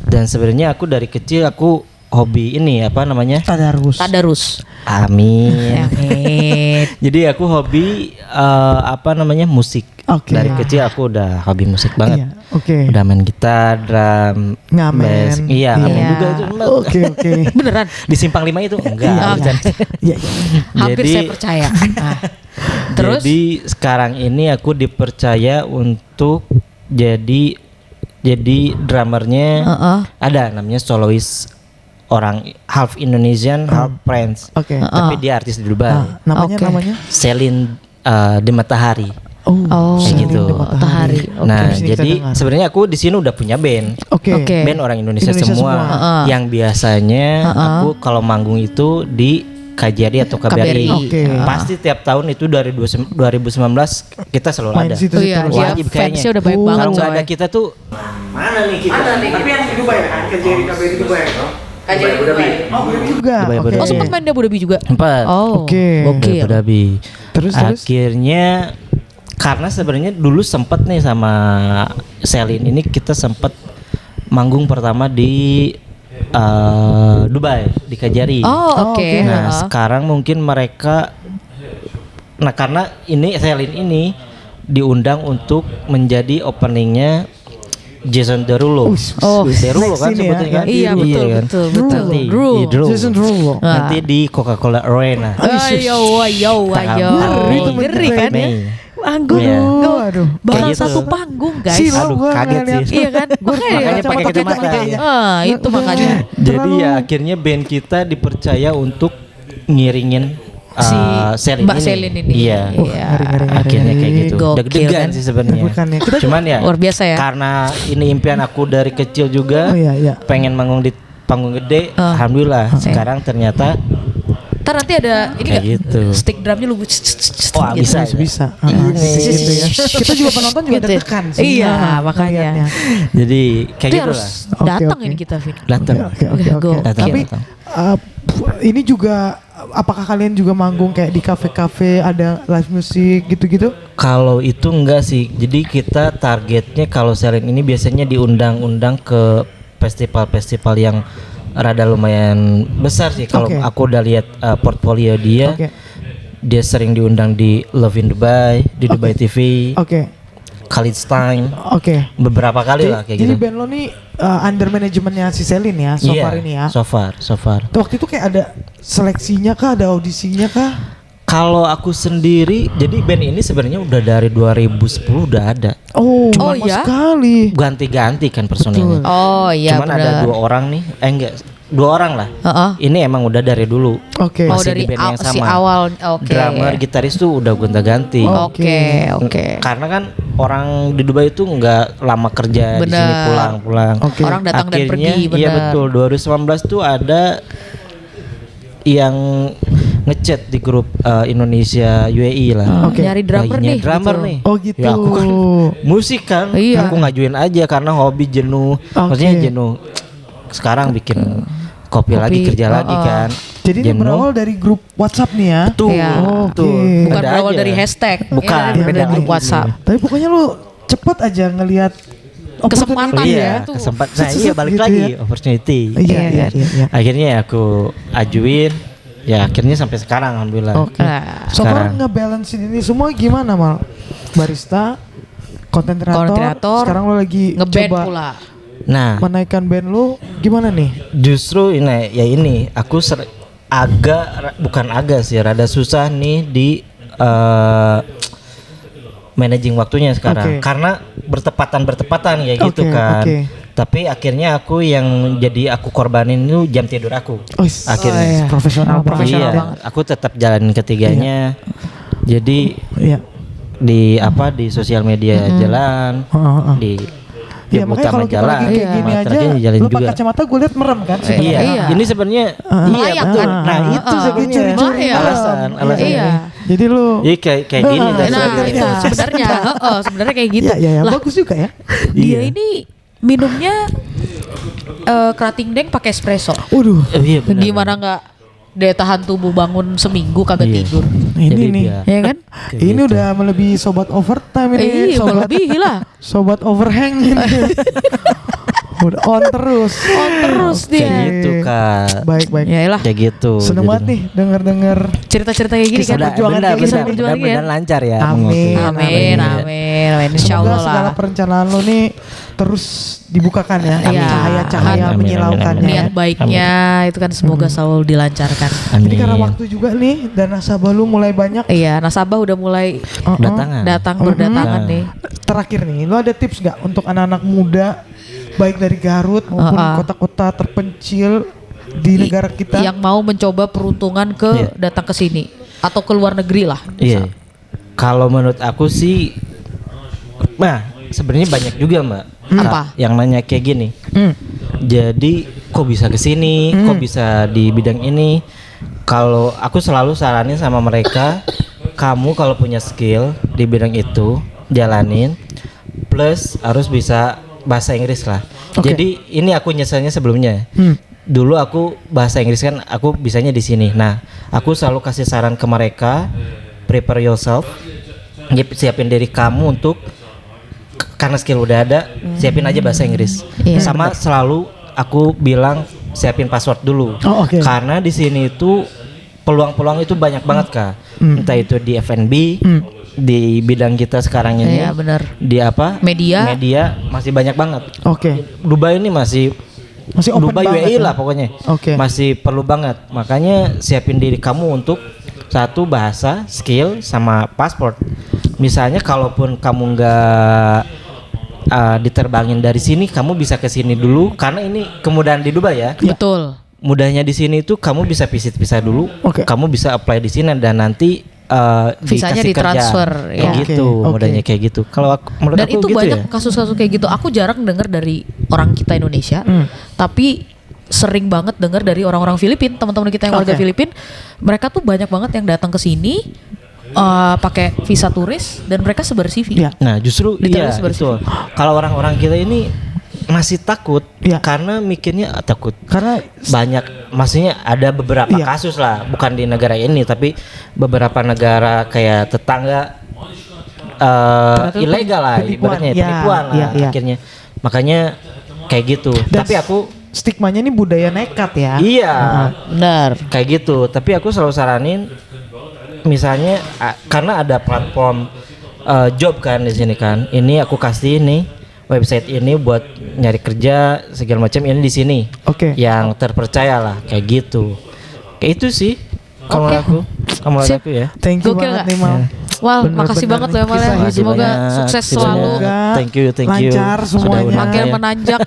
Dan sebenarnya aku dari kecil aku hobi ini apa namanya? Tadarus. Amin. Amin. Jadi aku hobi apa namanya musik. Oke. Dari kecil aku udah hobi musik banget. Iya. Oke. Udah main gitar, drum, Ngamen. bass. Iya, ngamen Iya. juga itu. Oke. Beneran? Di Simpang 5 itu enggak. bercanda. Iya. Hampir Jadi- saya percaya. Nah, terus? Jadi sekarang ini aku dipercaya untuk jadi drummernya. Ada namanya solois, orang half Indonesian, half French. Oke. Tapi dia artis di Dubai. Namanya? Celine di Matahari. Oh, Kayak gitu. Matahari. Nah, Sini kita jadi dengar. sebenarnya aku di sini udah punya band. Oke. Oke. Band orang Indonesia, Indonesia semua. semua. Yang biasanya aku kalau manggung itu di KJRI atau KBRI. Oke. Pasti tiap tahun itu dari 2019 kita selalu Main ada. situ Oh iya, terus. dia Wajib fansnya kayaknya. udah banyak banget Kalau nggak coy. ada kita tuh mana nih kita? Tapi yang di Dubai kan, KJRI KBRI Dubai. KJRI Dubai. Oh, bener juga. Dubai, Oke. Dubai. Oh sempat main di Abu Dhabi juga? empat. Oh, Oke. Gokil. Abu Dhabi. Terus? Akhirnya karena sebenarnya dulu sempet nih sama Celine ini kita sempet manggung pertama di Dubai di KJRI. Oh, oke. Nah sekarang mungkin mereka, nah karena ini Celine ini diundang untuk menjadi openingnya Jason Derulo. Oh, Derulo kan next ini ya, sebutnya kan? Iya, betul, kan? betul, betul. Nanti Drew. di Drew. Jason Derulo. Nanti di Coca-Cola Arena. Ayo. Ngeri kan ya? Panggung. Iya. Aduh. Bakal Kayak gitu. satu panggung guys. Silau Aduh, gua kaget ngeliat. sih. Iya kan? Makanya pakai kacamata ya. Itu makanya. Jadi ya akhirnya band kita dipercaya untuk ngiringin Si Celine Mbak Celine ini. Iya. Iya. Akhirnya kayak gitu. Gokil, Deg-degan kan? sih sebenarnya. Deg-degan ya. Kita Cuman ya Luar biasa ya. karena ini impian aku dari kecil juga. Oh iya. Pengen manggung di panggung gede. Alhamdulillah sekarang ternyata Ntar nanti ada ini kayak nggak? gitu. Stick drumnya lu Wah, gitu. bisa. Bisa. Ini. Gitu ya. Kita juga penonton juga Gitu. deg-degan sih. Iya, Nah, makanya. ngeliatnya. Jadi kayak Itu gitu harus lah. Oke, datang oke. ini kita Vin. Datang. Oke. Datang, Tapi datang. ini juga apakah kalian juga manggung kayak di kafe-kafe ada live music gitu-gitu? Kalau itu enggak sih. Jadi kita targetnya kalau Celine ini biasanya diundang-undang ke festival-festival yang rada lumayan besar sih. Kalau Oke. aku udah lihat portfolio dia, Oke. dia sering diundang di Love in Dubai, di Dubai TV, Oke. Khalid Stein, Oke. beberapa kali lah kayak Jadi gitu. band lo nih under manajemennya si Celine ya, so Iya, far ini ya. So far. Waktu itu kayak ada seleksinya kah, ada audisinya kah? Kalau aku sendiri, jadi band ini sebenarnya udah dari 2010 udah ada. Oh, Oh, lama ya? sekali. Ganti-ganti kan personilnya. Oh iya Cuman ada 2 orang nih, enggak, 2 orang lah. Ini emang udah dari dulu. Oke. Oh Masih dari di band yang si sama. awal. Oke. Drummer, gitaris tuh udah gonta-ganti. Oke. Karena kan orang di Dubai itu nggak lama kerja di sini Bener. pulang-pulang. Oke. Orang datang dan Akhirnya, pergi, iya bener. betul. 2019 tuh ada yang ngechat di grup Indonesia UAE lah. Oke. Nyari drummer Laginya nih. drummer gitu. nih. Oh gitu. Ya aku kan musik kan. Iya. Aku ngajuin aja karena hobi jenuh. Maksudnya jenuh. Sekarang bikin kopi lagi kerja lagi kan. Jadi ini Jenuh. berawal dari grup WhatsApp nih ya. Tuh, Iya. tuh. Bukan Ada berawal aja. dari hashtag. Bukan, Ya, dari beda grup lagi. WhatsApp. Tapi pokoknya lu cepet aja ngelihat Kesempatan opportunity Iya, ya. Tuh. kesempatan. Nah, iya balik Gitu lagi ya. opportunity. Iya. Akhirnya aku ajuin. Ya akhirnya sampai sekarang alhamdulillah. Oke. Nah, So far Sekarang. ngebalancein ini semua gimana Mal? Barista, konten kreator. Sekarang lo lagi ngeband coba pula. Nah, menaikkan band lo gimana nih? justru ini aku rada susah nih di managing waktunya sekarang karena bertepatan ya gitu kan. Tapi akhirnya aku yang jadi aku korbanin itu jam tidur aku. Akhirnya profesional banget. Aku tetap jalanin ketiganya. Jadi di sosial media jalan, di ya makanya kalau kita lagi kayak gini aja, lu pakai kacamata gue liat merem kan. Iya. Ini sebenarnya iya betul. Nah itu sebenarnya alasan. Iya. Jadi lu kayak gini. Itu sebenarnya kayak gitu. Iya, bagus juga ya. Dia ini minumnya kerating deng pakai espresso. Waduh. Gimana nggak daya tahan tubuh bangun seminggu kagak tidur. Ini nih, ya kan? Ini udah melebihi sobat overtime ini. Sobat lebih lah. Sobat overhang ini. Udah on terus dia. Kayak gitu Kak. Baik. Yaelah. Kayak gitu. Seneng banget nih denger cerita-cerita kayak gini kan. Benar lancar ya. Amin. Insya Allah lah. Segala perencanaan lo nih terus dibukakan ya. Cahaya-cahaya menyilaukan. Niat baiknya itu kan semoga selalu dilancarkan. Jadi karena waktu juga nih dan nasabah lu mulai banyak. Iya, nasabah udah mulai berdatangan nih. Terakhir nih, lu ada tips gak untuk anak-anak muda baik dari Garut maupun kota-kota terpencil di negara kita yang mau mencoba peruntungan datang ke sini atau ke luar negeri lah? Iya. Kalau menurut aku sih, sebenarnya banyak juga Mbak. Apa? Yang nanya kayak gini. Jadi kok bisa ke sini? Kok bisa di bidang ini? Kalau aku selalu saranin sama mereka, kamu kalau punya skill di bidang itu jalanin. Plus harus bisa bahasa Inggris lah. Jadi ini aku nyeselnya sebelumnya. Dulu aku bahasa Inggris kan aku bisanya di sini. Nah, aku selalu kasih saran ke mereka, prepare yourself. Siapin diri kamu untuk karena skill udah ada, siapin aja bahasa Inggris. Sama selalu aku bilang siapin password dulu. Karena di sini itu peluang-peluang itu banyak banget Kak. Entah itu di F&B, di bidang kita sekarang ini. Iya benar. Di apa? Media masih banyak banget. Dubai ini masih open Dubai banget UAE lah pokoknya. Masih perlu banget. Makanya siapin diri kamu untuk satu bahasa, skill sama paspor. Misalnya kalaupun kamu nggak diterbangin dari sini, kamu bisa ke sini dulu karena ini kemudahan di Dubai ya. Betul. Mudahnya di sini itu kamu bisa visit-visa dulu. Kamu bisa apply di sini dan nanti visanya ditransfer kayak gitu, mudahnya kayak gitu. Kalau menurut dan aku itu gitu banyak ya. kasus-kasus kayak gitu. Aku jarang dengar dari orang kita Indonesia, tapi sering banget dengar dari orang-orang Filipina, teman-teman kita yang warga Filipina. Mereka tuh banyak banget yang datang ke sini pakai visa turis dan mereka sebar CV. Nah, justru itu. Kalau orang-orang kita ini masih takut karena mikirnya takut karena banyak, maksudnya ada beberapa kasus lah, bukan di negara ini tapi beberapa negara kayak tetangga ilegal lah, ibaratnya penipuan lah akhirnya, makanya kayak gitu. Dan tapi aku stigmanya ini budaya nekat ya. Iya, benar kayak gitu. Tapi aku selalu saranin misalnya karena ada platform job kan di sini kan, ini aku kasih nih website ini buat nyari kerja segala macam, ini di sini. Yang terpercaya lah kayak gitu. Kayak itu sih kalau aku ya. Thank you banget nih Mal. Wah, makasih banget loh Mal ya. Semoga sukses selalu. Thank you. Lancar semuanya. Makin menanjak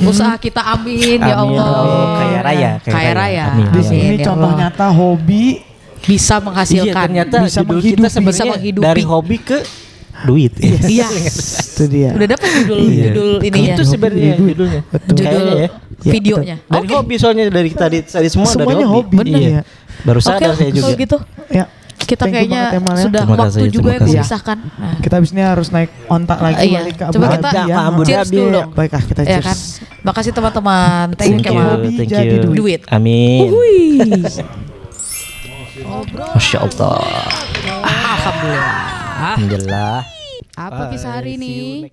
usaha kita, amin ya Allah. Kaya raya. Di sini contoh nyata hobi bisa menghasilkan. Ternyata bisa menghidupi dari hobi ke duit. Iya. Itu dia. Udah dapat judul ininya. Itu sebenarnya judulnya. Judul videonya. Dari hobi soalnya dari tadi semuanya dari hobi. Bener ya. Baru sadar saya juga. Gitu. Ya. Kita kayaknya sudah waktu juga yang memisahkan. Kita abis ini harus naik ontak lagi balik ke Abu Coba kita cheers dulu. Baiklah kita cheers. Kan? Makasih teman-teman. Thank you. Duit. Amin. Masya Allah. Alhamdulillah. Alhamdulillah. Apa kisah hari ini?